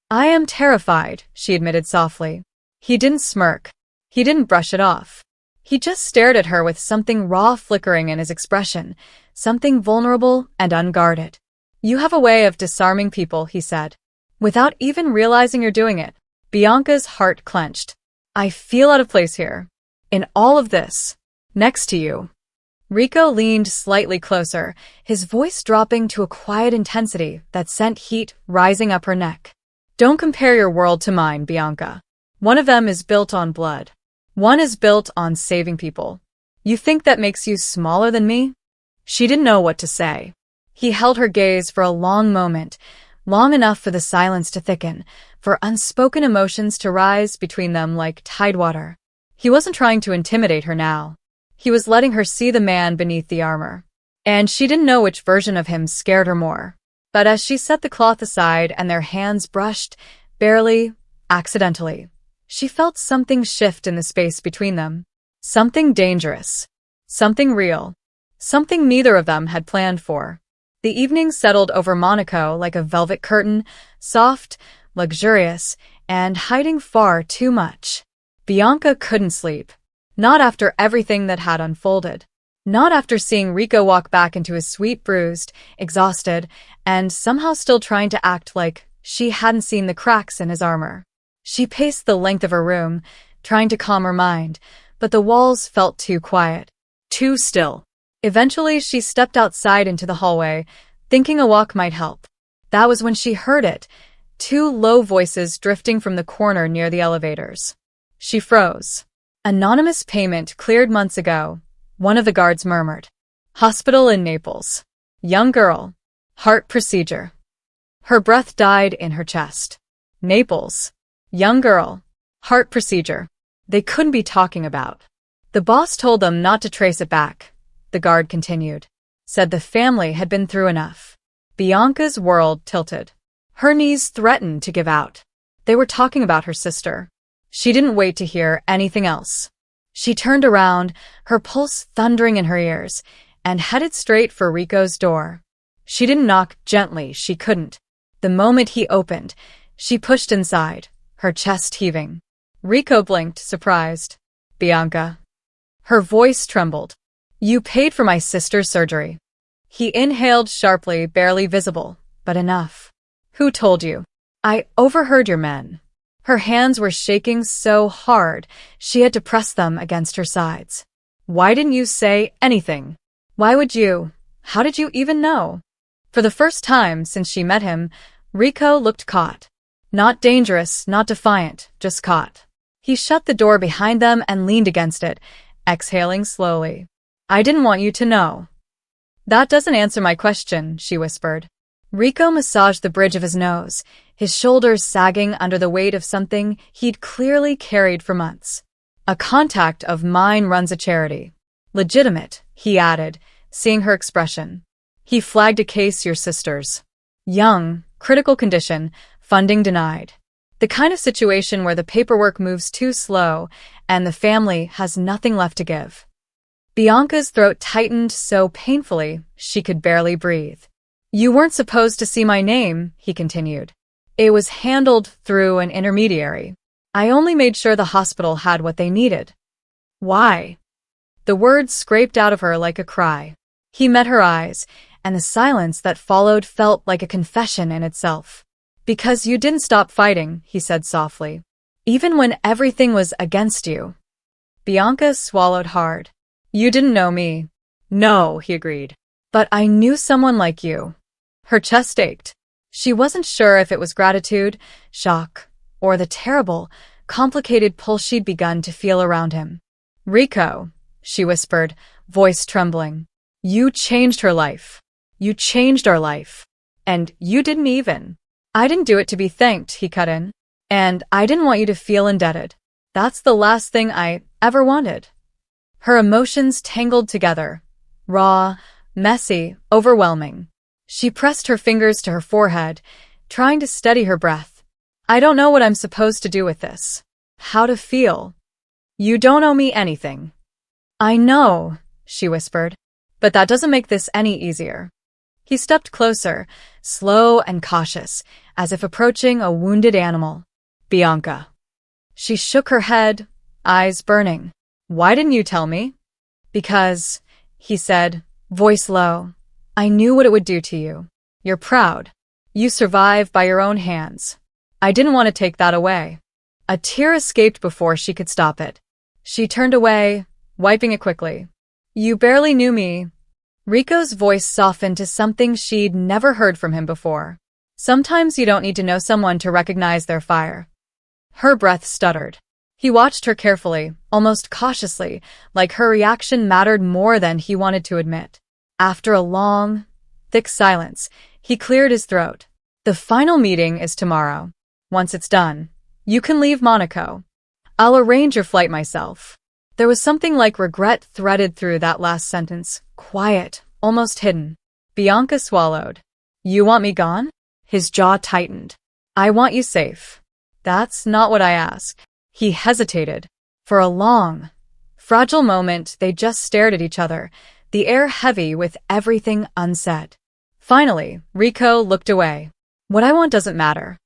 I am terrified, she admitted softly. He didn't smirk. He didn't brush it off. He just stared at her with something raw flickering in his expression, something vulnerable and unguarded. You have a way of disarming people, he said. Without even realizing you're doing it. Bianca's heart clenched. I feel out of place here. In all of this. Next to you. Rico leaned slightly closer, his voice dropping to a quiet intensity that sent heat rising up her neck. Don't compare your world to mine, Bianca. One of them is built on blood. One is built on saving people. You think that makes you smaller than me? She didn't know what to say. He held her gaze for a long moment, long enough for the silence to thicken, for unspoken emotions to rise between them like tidewater. He wasn't trying to intimidate her now. He was letting her see the man beneath the armor. And she didn't know which version of him scared her more. But as she set the cloth aside and their hands brushed, barely, accidentally, she felt something shift in the space between them. Something dangerous. Something real. Something neither of them had planned for. The evening settled over Monaco like a velvet curtain, soft, luxurious, and hiding far too much. Bianca couldn't sleep. Not after everything that had unfolded. Not after seeing Rico walk back into his suite bruised, exhausted, and somehow still trying to act like she hadn't seen the cracks in his armor. She paced the length of her room, trying to calm her mind, but the walls felt too quiet, too still. Eventually, she stepped outside into the hallway, thinking a walk might help. That was when she heard it, two low voices drifting from the corner near the elevators. She froze. Anonymous payment cleared months ago, one of the guards murmured. Hospital in Naples. Young girl. Heart procedure. Her breath died in her chest. Naples. Young girl. Heart procedure. They couldn't be talking about. The boss told them not to trace it back, the guard continued. Said the family had been through enough. Bianca's world tilted. Her knees threatened to give out. They were talking about her sister. She didn't wait to hear anything else. She turned around, her pulse thundering in her ears, and headed straight for Rico's door. She didn't knock gently, she couldn't. The moment he opened, she pushed inside, her chest heaving. Rico blinked, surprised. Bianca. Her voice trembled. You paid for my sister's surgery. He inhaled sharply, barely visible, but enough. Who told you? I overheard your men. Her hands were shaking so hard, she had to press them against her sides. Why didn't you say anything? Why would you? How did you even know? For the first time since she met him, Rico looked caught. Not dangerous, not defiant, just caught. He shut the door behind them and leaned against it, exhaling slowly. I didn't want you to know. That doesn't answer my question, she whispered. Rico massaged the bridge of his nose, his shoulders sagging under the weight of something he'd clearly carried for months. A contact of mine runs a charity. Legitimate, he added, seeing her expression. He flagged a case your sister's. Young, critical condition, funding denied. The kind of situation where the paperwork moves too slow and the family has nothing left to give. Bianca's throat tightened so painfully she could barely breathe. You weren't supposed to see my name, he continued. It was handled through an intermediary. I only made sure the hospital had what they needed. Why? The words scraped out of her like a cry. He met her eyes, and the silence that followed felt like a confession in itself. Because you didn't stop fighting, he said softly. Even when everything was against you. Bianca swallowed hard. You didn't know me. No, he agreed. But I knew someone like you. Her chest ached. She wasn't sure if it was gratitude, shock, or the terrible, complicated pull she'd begun to feel around him. Rico, she whispered, voice trembling. You changed her life. You changed our life. And you didn't even. I didn't do it to be thanked, he cut in. And I didn't want you to feel indebted. That's the last thing I ever wanted. Her emotions tangled together. Raw, messy, overwhelming. She pressed her fingers to her forehead, trying to steady her breath. I don't know what I'm supposed to do with this. How to feel. You don't owe me anything. I know, she whispered. But that doesn't make this any easier. He stepped closer, slow and cautious, as if approaching a wounded animal. Bianca. She shook her head, eyes burning. Why didn't you tell me? Because, he said, voice low, I knew what it would do to you. You're proud. You survive by your own hands. I didn't want to take that away. A tear escaped before she could stop it. She turned away, wiping it quickly. You barely knew me. Rico's voice softened to something she'd never heard from him before. Sometimes you don't need to know someone to recognize their fire. Her breath stuttered. He watched her carefully, almost cautiously, like her reaction mattered more than he wanted to admit. After a long, thick silence, he cleared his throat. The final meeting is tomorrow. Once it's done, you can leave Monaco. I'll arrange your flight myself. There was something like regret threaded through that last sentence, quiet, almost hidden. Bianca swallowed. You want me gone? His jaw tightened. I want you safe. That's not what I ask. He hesitated. For a long, fragile moment, they just stared at each other, the air heavy with everything unsaid. Finally, Rico looked away. What I want doesn't matter.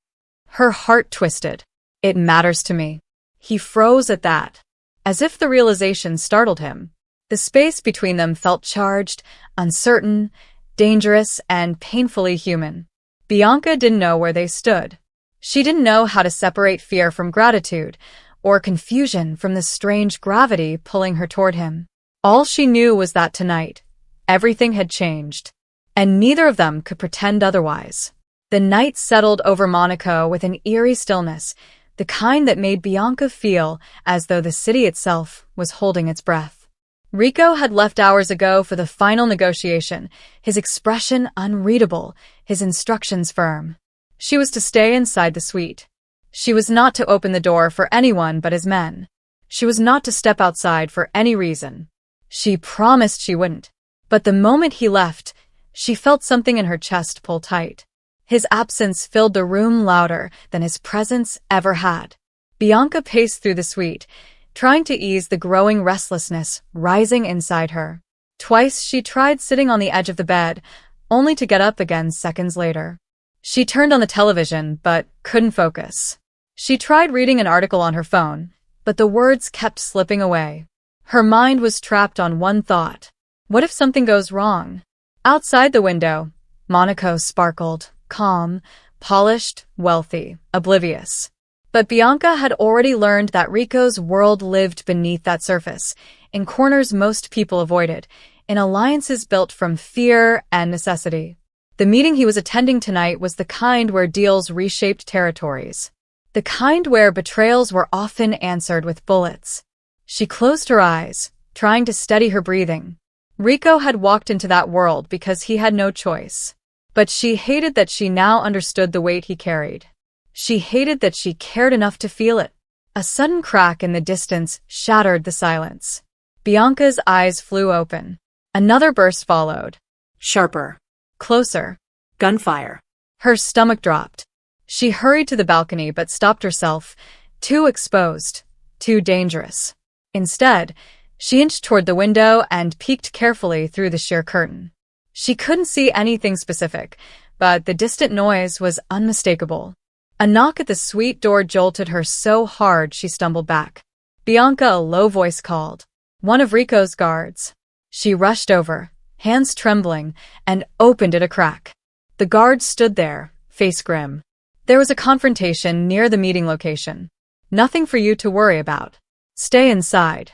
Her heart twisted. It matters to me. He froze at that, as if the realization startled him. The space between them felt charged, uncertain, dangerous, and painfully human. Bianca didn't know where they stood. She didn't know how to separate fear from gratitude, or confusion from the strange gravity pulling her toward him. All she knew was that tonight, everything had changed, and neither of them could pretend otherwise. The night settled over Monaco with an eerie stillness, the kind that made Bianca feel as though the city itself was holding its breath. Rico had left hours ago for the final negotiation, his expression unreadable, his instructions firm. She was to stay inside the suite. She was not to open the door for anyone but his men. She was not to step outside for any reason. She promised she wouldn't. But the moment he left, she felt something in her chest pull tight. His absence filled the room louder than his presence ever had. Bianca paced through the suite, trying to ease the growing restlessness rising inside her. Twice she tried sitting on the edge of the bed, only to get up again seconds later. She turned on the television, but couldn't focus. She tried reading an article on her phone, but the words kept slipping away. Her mind was trapped on one thought. What if something goes wrong? Outside the window, Monaco sparkled, calm, polished, wealthy, oblivious. But Bianca had already learned that Rico's world lived beneath that surface, in corners most people avoided, in alliances built from fear and necessity. The meeting he was attending tonight was the kind where deals reshaped territories. The kind where betrayals were often answered with bullets. She closed her eyes, trying to steady her breathing. Rico had walked into that world because he had no choice. But she hated that she now understood the weight he carried. She hated that she cared enough to feel it. A sudden crack in the distance shattered the silence. Bianca's eyes flew open. Another burst followed. Sharper. Closer. Gunfire. Her stomach dropped. She hurried to the balcony but stopped herself. Too exposed. Too dangerous. Instead, she inched toward the window and peeked carefully through the sheer curtain. She couldn't see anything specific, but the distant noise was unmistakable. A knock at the suite door jolted her so hard she stumbled back. Bianca, a low voice called. One of Rico's guards. She rushed over, hands trembling, and opened it a crack. The guard stood there, face grim. There was a confrontation near the meeting location. Nothing for you to worry about. Stay inside.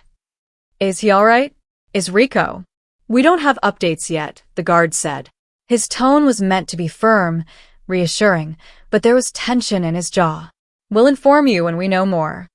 Is he all right? Is Rico? We don't have updates yet, the guard said. His tone was meant to be firm, reassuring, but there was tension in his jaw. We'll inform you when we know more.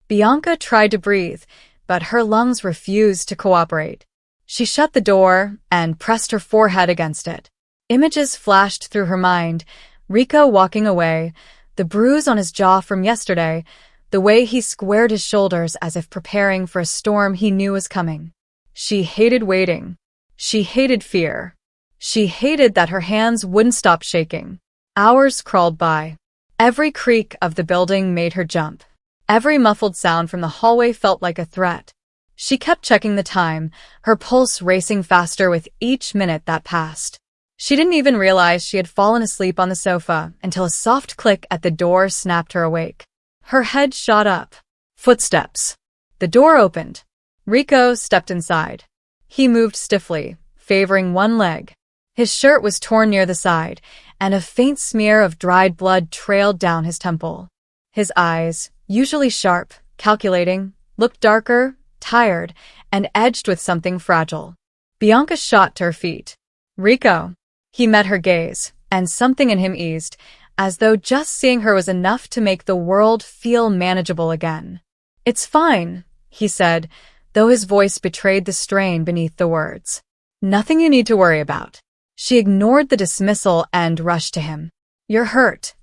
Bianca tried to breathe, but her lungs refused to cooperate. She shut the door and pressed her forehead against it. Images flashed through her mind, Rico walking away, the bruise on his jaw from yesterday, the way he squared his shoulders as if preparing for a storm he knew was coming. She hated waiting. She hated fear. She hated that her hands wouldn't stop shaking. Hours crawled by. Every creak of the building made her jump. Every muffled sound from the hallway felt like a threat. She kept checking the time, her pulse racing faster with each minute that passed. She didn't even realize she had fallen asleep on the sofa until a soft click at the door snapped her awake. Her head shot up. Footsteps. The door opened. Rico stepped inside. He moved stiffly, favoring one leg. His shirt was torn near the side, and a faint smear of dried blood trailed down his temple. His eyes, usually sharp, calculating, looked darker, tired, and edged with something fragile. Bianca shot to her feet. Rico. He met her gaze, and something in him eased, as though just seeing her was enough to make the world feel manageable again. It's fine, he said, though his voice betrayed the strain beneath the words. Nothing you need to worry about. She ignored the dismissal and rushed to him. You're hurt.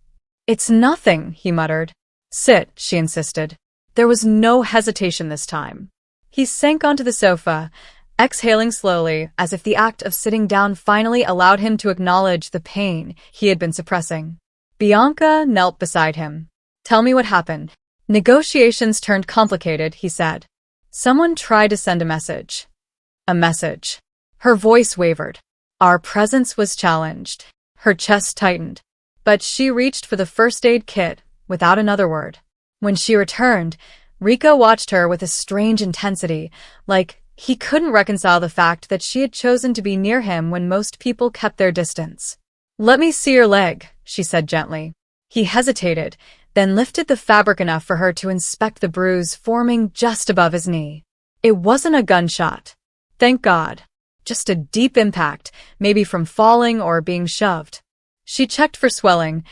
It's nothing, he muttered. Sit, she insisted. There was no hesitation this time. He sank onto the sofa, exhaling slowly, as if the act of sitting down finally allowed him to acknowledge the pain he had been suppressing. Bianca knelt beside him. Tell me what happened. Negotiations turned complicated, he said. Someone tried to send a message. A message. Her voice wavered. Our presence was challenged. Her chest tightened. But she reached for the first aid kit without another word. When she returned, Rico watched her with a strange intensity, like he couldn't reconcile the fact that she had chosen to be near him when most people kept their distance. Let me see your leg, she said gently. He hesitated, then lifted the fabric enough for her to inspect the bruise forming just above his knee. It wasn't a gunshot. Thank God. Just a deep impact, maybe from falling or being shoved. She checked for swelling,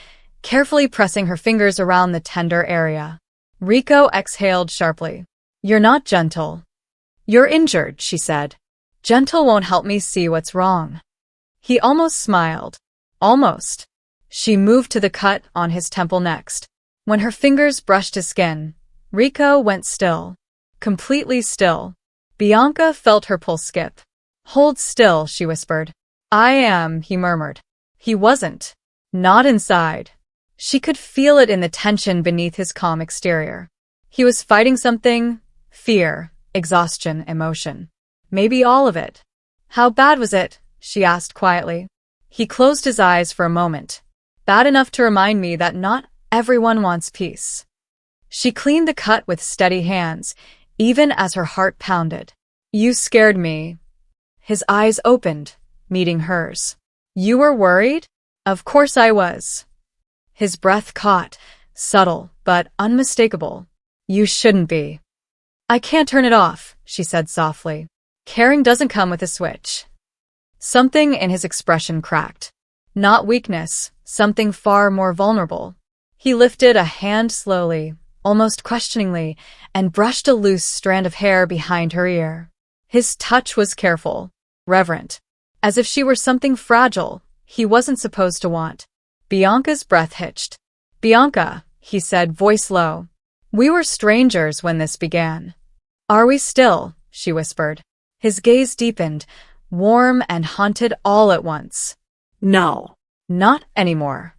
carefully pressing her fingers around the tender area. Rico exhaled sharply. You're not gentle. You're injured, she said. Gentle won't help me see what's wrong. He almost smiled. Almost. She moved to the cut on his temple next. When her fingers brushed his skin, Rico went still. Completely still. Bianca felt her pulse skip. Hold still, she whispered. I am, he murmured. He wasn't. Not inside. She could feel it in the tension beneath his calm exterior. He was fighting something. Fear, exhaustion, emotion. Maybe all of it. How bad was it? She asked quietly. He closed his eyes for a moment. Bad enough to remind me that not everyone wants peace. She cleaned the cut with steady hands, even as her heart pounded. You scared me. His eyes opened, meeting hers. You were worried? Of course I was. His breath caught, subtle but unmistakable. You shouldn't be. I can't turn it off, she said softly. Caring doesn't come with a switch. Something in his expression cracked. Not weakness, something far more vulnerable. He lifted a hand slowly, almost questioningly, and brushed a loose strand of hair behind her ear. His touch was careful. reverent. As if she were something fragile he wasn't supposed to want. Bianca's breath hitched. "Bianca," he said, voice low. "We were strangers when this began." "Are we still?" she whispered. His gaze deepened, warm and haunted all at once. No. Not anymore.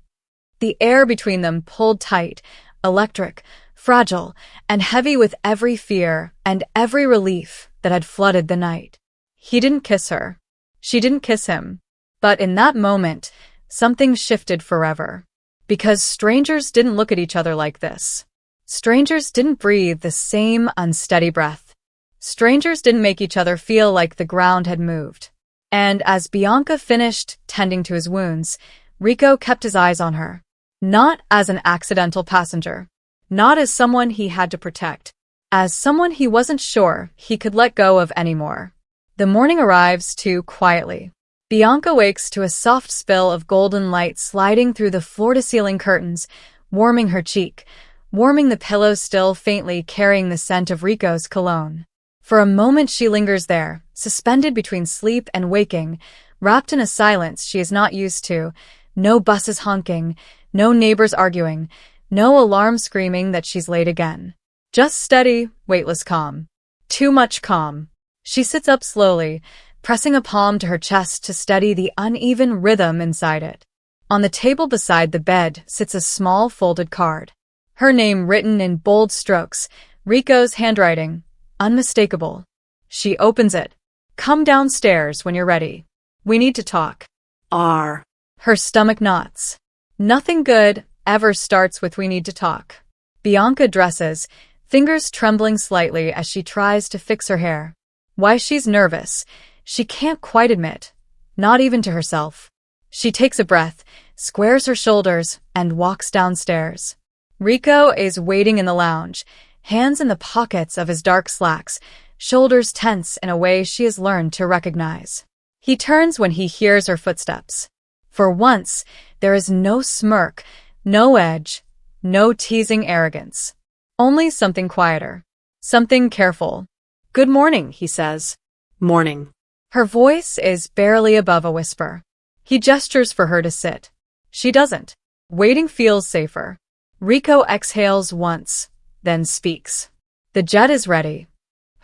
The air between them pulled tight, electric, fragile, and heavy with every fear and every relief that had flooded the night. He didn't kiss her. She didn't kiss him. But in that moment, something shifted forever. Because strangers didn't look at each other like this. Strangers didn't breathe the same unsteady breath. Strangers didn't make each other feel like the ground had moved. And as Bianca finished tending to his wounds, Rico kept his eyes on her. Not as an accidental passenger. Not as someone he had to protect. As someone he wasn't sure he could let go of anymore. The morning arrives too quietly. Bianca wakes to a soft spill of golden light sliding through the floor-to-ceiling curtains, warming her cheek, warming the pillow still faintly carrying the scent of Rico's cologne. For a moment she lingers there, suspended between sleep and waking, wrapped in a silence she is not used to, no buses honking, no neighbors arguing, no alarm screaming that she's late again. Just steady, weightless calm. Too much calm. She sits up slowly, pressing a palm to her chest to steady the uneven rhythm inside it. On the table beside the bed sits a small folded card. Her name written in bold strokes, Rico's handwriting, unmistakable. She opens it. "Come downstairs when you're ready. We need to talk." R. Her stomach knots. Nothing good ever starts with "we need to talk." Bianca dresses, fingers trembling slightly as she tries to fix her hair. Why she's nervous, she can't quite admit, not even to herself. She takes a breath, squares her shoulders, and walks downstairs. Rico is waiting in the lounge, hands in the pockets of his dark slacks, shoulders tense in a way she has learned to recognize. He turns when he hears her footsteps. For once, there is no smirk, no edge, no teasing arrogance. Only something quieter. Something careful. "Good morning," he says. Morning. Her voice is barely above a whisper. He gestures for her to sit. She doesn't. Waiting feels safer. Rico exhales once, then speaks. "The jet is ready."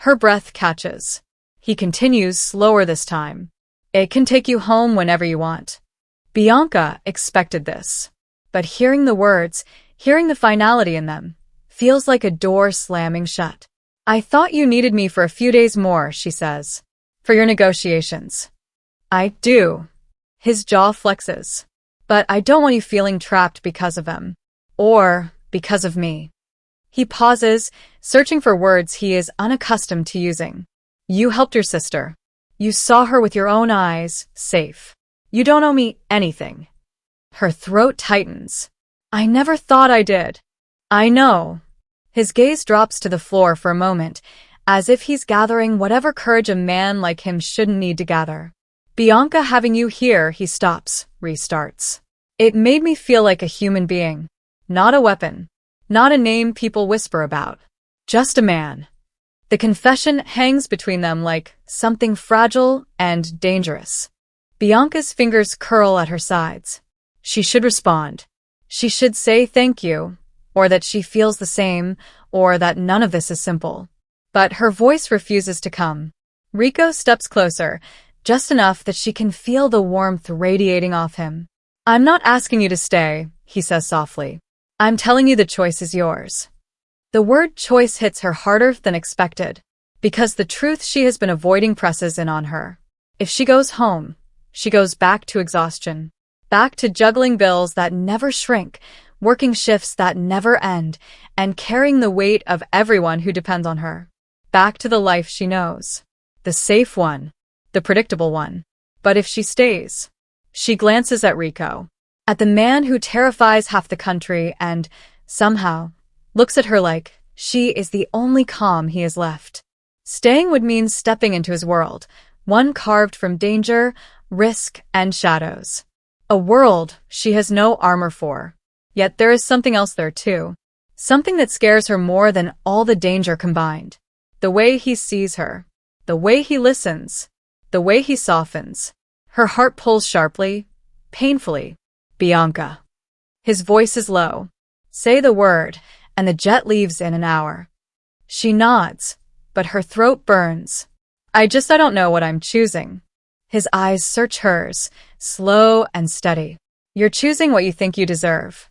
Her breath catches. He continues slower this time. "It can take you home whenever you want." Bianca expected this. But hearing the words, hearing the finality in them, feels like a door slamming shut. "I thought you needed me for a few days more," she says. "For your negotiations." "I do." His jaw flexes. "But I don't want you feeling trapped because of him. Or because of me." He pauses, searching for words he is unaccustomed to using. "You helped your sister. You saw her with your own eyes, safe. You don't owe me anything." Her throat tightens. "I never thought I did." "I know." His gaze drops to the floor for a moment, as if he's gathering whatever courage a man like him shouldn't need to gather. "Bianca, having you here," he stops, restarts. "It made me feel like a human being. Not a weapon. Not a name people whisper about. Just a man." The confession hangs between them like something fragile and dangerous. Bianca's fingers curl at her sides. She should respond. She should say thank you, or that she feels the same, or that none of this is simple. But her voice refuses to come. Rico steps closer, just enough that she can feel the warmth radiating off him. "I'm not asking you to stay," he says softly. "I'm telling you the choice is yours." The word choice hits her harder than expected, because the truth she has been avoiding presses in on her. If she goes home, she goes back to exhaustion, back to juggling bills that never shrink, working shifts that never end, and carrying the weight of everyone who depends on her. Back to the life she knows. The safe one. The predictable one. But if she stays, she glances at Rico, at the man who terrifies half the country and, somehow, looks at her like she is the only calm he has left. Staying would mean stepping into his world, one carved from danger, risk, and shadows. A world she has no armor for. Yet there is something else there too. Something that scares her more than all the danger combined. The way he sees her. The way he listens. the way he softens. Her heart pulls sharply, painfully. Bianca. His voice is low. Say the word, and the jet leaves in an hour. She nods, but her throat burns. I don't know what I'm choosing. His eyes search hers, slow and steady. You're choosing what you think you deserve.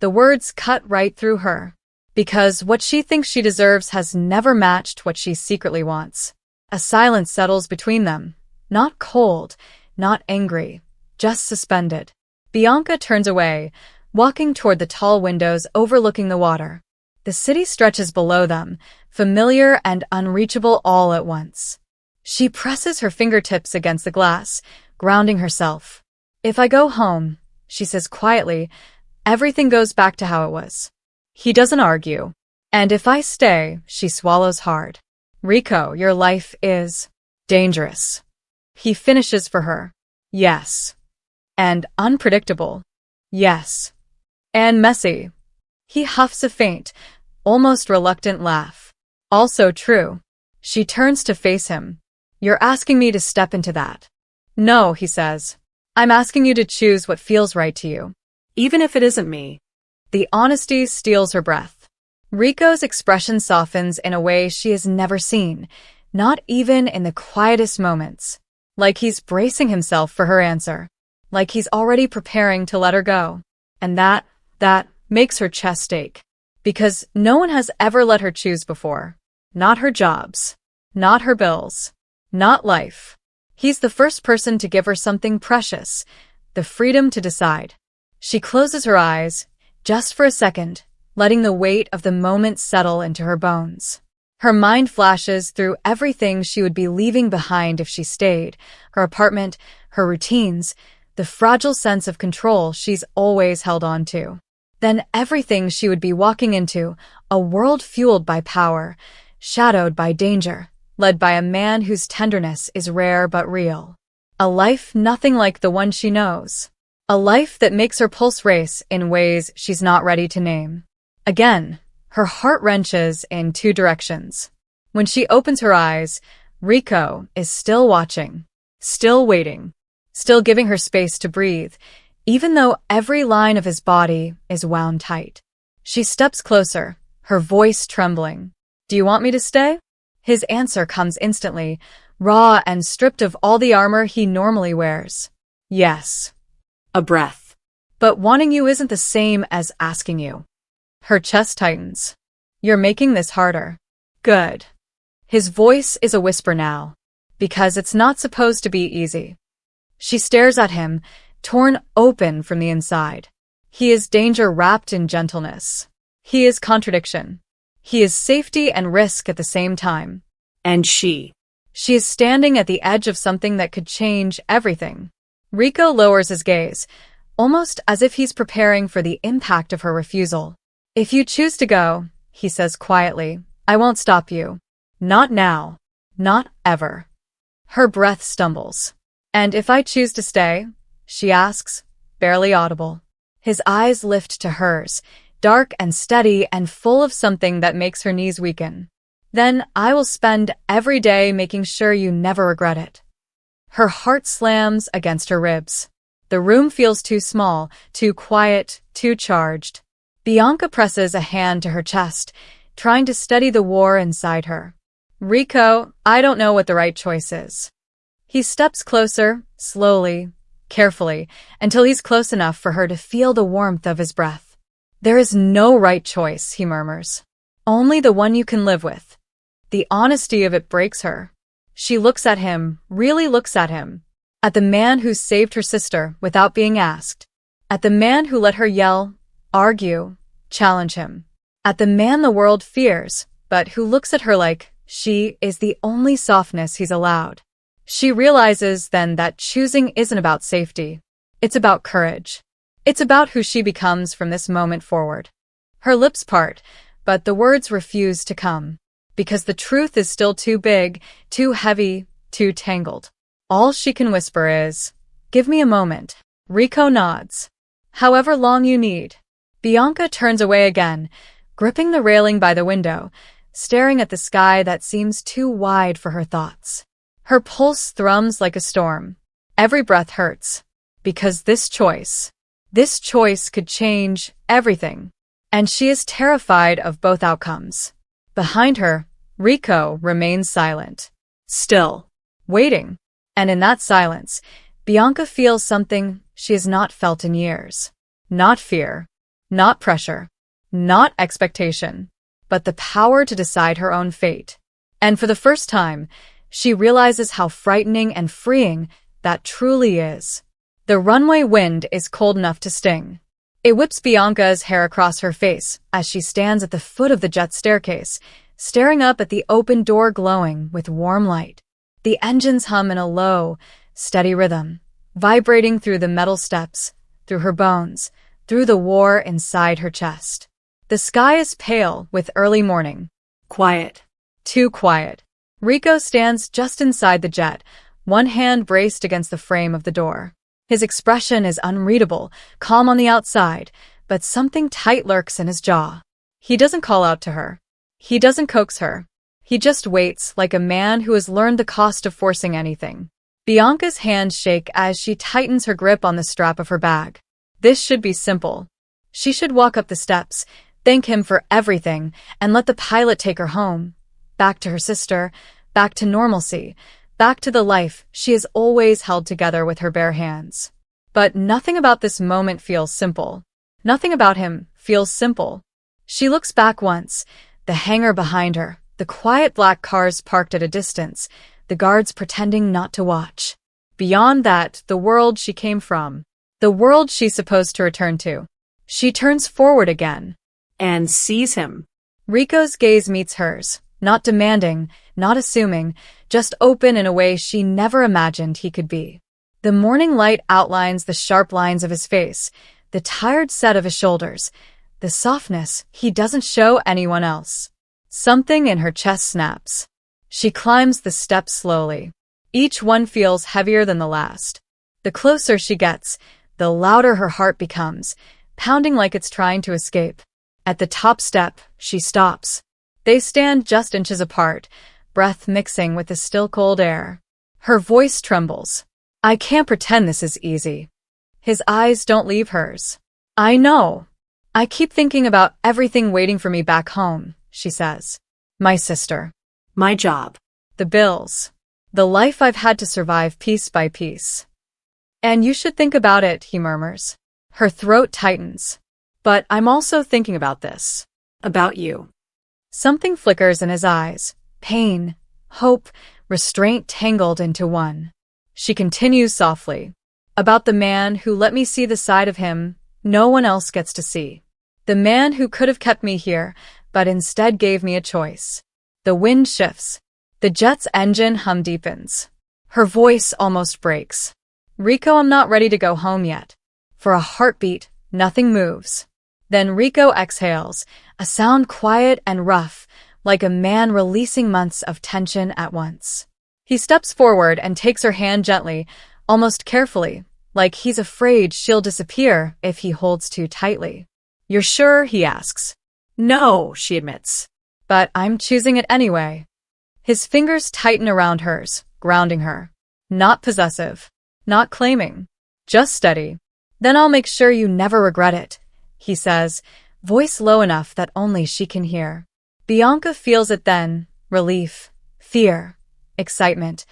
The words cut right through her, because what she thinks she deserves has never matched what she secretly wants. A silence settles between them, not cold, not angry, just suspended. Bianca turns away, walking toward the tall windows overlooking the water. The city stretches below them, familiar and unreachable all at once. She presses her fingertips against the glass, grounding herself. If I go home, she says quietly, everything goes back to how it was. He doesn't argue. And if I stay, she swallows hard. Rico, your life is dangerous. He finishes for her. Yes. And unpredictable. Yes. And messy. He huffs a faint, almost reluctant laugh. Also true. She turns to face him. You're asking me to step into that. No, he says. I'm asking you to choose what feels right to you. Even if it isn't me. The honesty steals her breath. Rico's expression softens in a way she has never seen, not even in the quietest moments. Like he's bracing himself for her answer. Like he's already preparing to let her go. And that makes her chest ache. Because no one has ever let her choose before. Not her jobs. Not her bills. Not life. He's the first person to give her something precious, the freedom to decide. She closes her eyes, just for a second, letting the weight of the moment settle into her bones. Her mind flashes through everything she would be leaving behind if she stayed, her apartment, her routines, the fragile sense of control she's always held on to. Then everything she would be walking into, a world fueled by power, shadowed by danger, led by a man whose tenderness is rare but real. A life nothing like the one she knows. A life that makes her pulse race in ways she's not ready to name. Again, her heart wrenches in two directions. When she opens her eyes, Rico is still watching, still waiting, still giving her space to breathe, even though every line of his body is wound tight. She steps closer, her voice trembling. Do you want me to stay? His answer comes instantly, raw and stripped of all the armor he normally wears. Yes. A breath. But wanting you isn't the same as asking you. Her chest tightens. You're making this harder. Good. His voice is a whisper now, because it's not supposed to be easy. She stares at him, torn open from the inside. He is danger wrapped in gentleness. He is contradiction. He is safety and risk at the same time. And she is standing at the edge of something that could change everything. Rico lowers his gaze, almost as if he's preparing for the impact of her refusal. If you choose to go, he says quietly, I won't stop you. Not now. Not ever. Her breath stumbles. And if I choose to stay? She asks, barely audible. His eyes lift to hers, dark and steady and full of something that makes her knees weaken. Then I will spend every day making sure you never regret it. Her heart slams against her ribs. The room feels too small, too quiet, too charged. Bianca presses a hand to her chest, trying to steady the war inside her. Rico, I don't know what the right choice is. He steps closer, slowly, carefully, until he's close enough for her to feel the warmth of his breath. There is no right choice, he murmurs. Only the one you can live with. The honesty of it breaks her. She looks at him, really looks at him. At the man who saved her sister without being asked. At the man who let her yell, argue, challenge him. At the man the world fears, but who looks at her like she is the only softness he's allowed. She realizes then that choosing isn't about safety. It's about courage. It's about who she becomes from this moment forward. Her lips part, but the words refuse to come. Because the truth is still too big, too heavy, too tangled. All she can whisper is, give me a moment. Rico nods. However long you need. Bianca turns away again, gripping the railing by the window, staring at the sky that seems too wide for her thoughts. Her pulse thrums like a storm. Every breath hurts. Because this choice could change everything. And she is terrified of both outcomes. Behind her, Rico remains silent. Still. Waiting. And in that silence, Bianca feels something she has not felt in years. Not fear. Not pressure. Not expectation. But the power to decide her own fate. And for the first time, she realizes how frightening and freeing that truly is. The runway wind is cold enough to sting. It whips Bianca's hair across her face as she stands at the foot of the jet staircase, staring up at the open door glowing with warm light. The engines hum in a low, steady rhythm, vibrating through the metal steps, through her bones, through the war inside her chest. The sky is pale with early morning. Quiet. Too quiet. Rico stands just inside the jet, one hand braced against the frame of the door. His expression is unreadable, calm on the outside, but something tight lurks in his jaw. He doesn't call out to her. He doesn't coax her. He just waits like a man who has learned the cost of forcing anything. Bianca's hands shake as she tightens her grip on the strap of her bag. This should be simple. She should walk up the steps, thank him for everything, and let the pilot take her home. Back to her sister, back to normalcy, back to the life she has always held together with her bare hands. But nothing about this moment feels simple. Nothing about him feels simple. She looks back once, the hangar behind her, the quiet black cars parked at a distance, the guards pretending not to watch. Beyond that, the world she came from, the world she's supposed to return to. She turns forward again. And sees him. Rico's gaze meets hers, not demanding, not assuming, just open in a way she never imagined he could be. The morning light outlines the sharp lines of his face, the tired set of his shoulders, the softness he doesn't show anyone else. Something in her chest snaps. She climbs the steps slowly. Each one feels heavier than the last. The closer she gets, the louder her heart becomes, pounding like it's trying to escape. At the top step, she stops. They stand just inches apart, breath mixing with the still cold air. Her voice trembles. I can't pretend this is easy. His eyes don't leave hers. I know. I keep thinking about everything waiting for me back home, she says. My sister. My job. The bills. The life I've had to survive piece by piece. And you should think about it, he murmurs. Her throat tightens. But I'm also thinking about this. About you. Something flickers in his eyes. Pain, hope, restraint tangled into one. She continues softly. About the man who let me see the side of him no one else gets to see. The man who could have kept me here, but instead gave me a choice. The wind shifts. The jet's engine hum deepens. Her voice almost breaks. Rico, I'm not ready to go home yet. For a heartbeat, nothing moves. Then Rico exhales, a sound quiet and rough, like a man releasing months of tension at once. He steps forward and takes her hand gently, almost carefully, like he's afraid she'll disappear if he holds too tightly. You're sure? He asks. No, she admits. But I'm choosing it anyway. His fingers tighten around hers, grounding her. Not possessive. Not claiming. Just steady. Then I'll make sure you never regret it, he says, voice low enough that only she can hear. Bianca feels it then, relief, fear, excitement,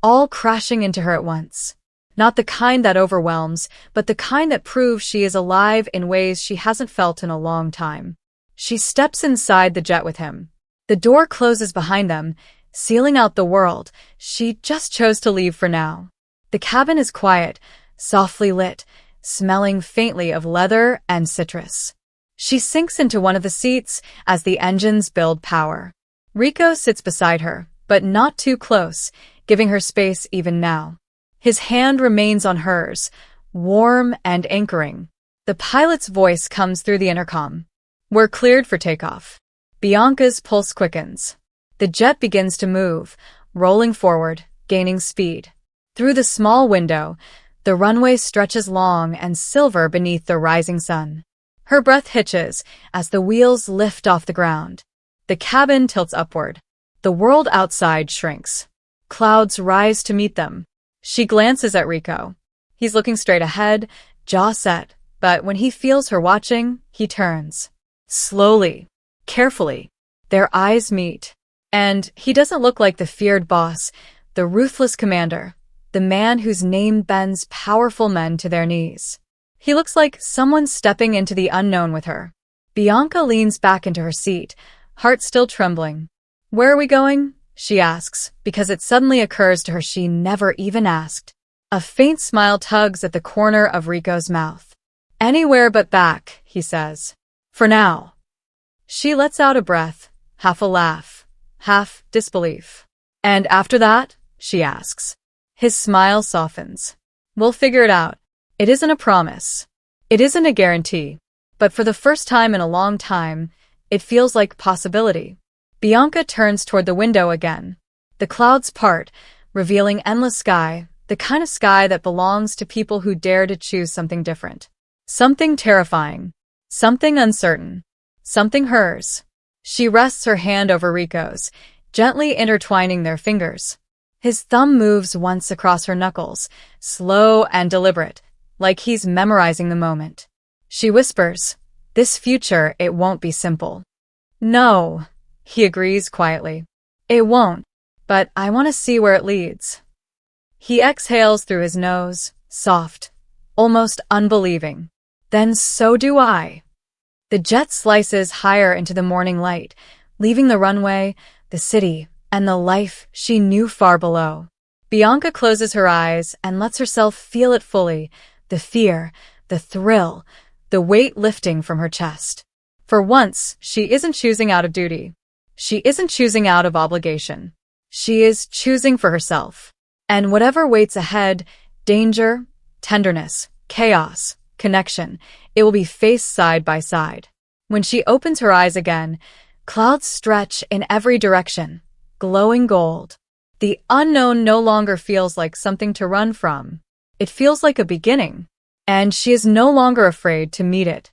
all crashing into her at once. Not the kind that overwhelms, but the kind that proves she is alive in ways she hasn't felt in a long time. She steps inside the jet with him. The door closes behind them, sealing out the world she just chose to leave for now. The cabin is quiet, softly lit, smelling faintly of leather and citrus. She sinks into one of the seats as the engines build power. Rico sits beside her, but not too close, giving her space even now. His hand remains on hers, warm and anchoring. The pilot's voice comes through the intercom. We're cleared for takeoff. Bianca's pulse quickens. The jet begins to move, rolling forward, gaining speed. Through the small window, the runway stretches long and silver beneath the rising sun. Her breath hitches as the wheels lift off the ground. The cabin tilts upward. The world outside shrinks. Clouds rise to meet them. She glances at Rico. He's looking straight ahead, jaw set, but when he feels her watching, he turns. Slowly, carefully, their eyes meet. And he doesn't look like the feared boss, the ruthless commander, the man whose name bends powerful men to their knees. He looks like someone stepping into the unknown with her. Bianca leans back into her seat, heart still trembling. "Where are we going?" she asks, because it suddenly occurs to her she never even asked. A faint smile tugs at the corner of Rico's mouth. "Anywhere but back," he says. "For now." She lets out a breath, half a laugh, half disbelief. "And after that?" she asks. His smile softens. "We'll figure it out. It isn't a promise. It isn't a guarantee. But for the first time in a long time, it feels like possibility." Bianca turns toward the window again. The clouds part, revealing endless sky, the kind of sky that belongs to people who dare to choose something different. Something terrifying. Something uncertain. Something hers. She rests her hand over Rico's, gently intertwining their fingers. His thumb moves once across her knuckles, slow and deliberate, like he's memorizing the moment. She whispers, "This future, it won't be simple." "No," he agrees quietly. "It won't, but I want to see where it leads." He exhales through his nose, soft, almost unbelieving. "Then so do I." The jet slices higher into the morning light, leaving the runway, the city, and the life she knew far below. Bianca closes her eyes and lets herself feel it fully, the fear, the thrill, the weight lifting from her chest. For once, she isn't choosing out of duty. She isn't choosing out of obligation. She is choosing for herself. And whatever waits ahead, danger, tenderness, chaos, connection, it will be faced side by side. When she opens her eyes again, clouds stretch in every direction, glowing gold. The unknown no longer feels like something to run from. It feels like a beginning. And she is no longer afraid to meet it.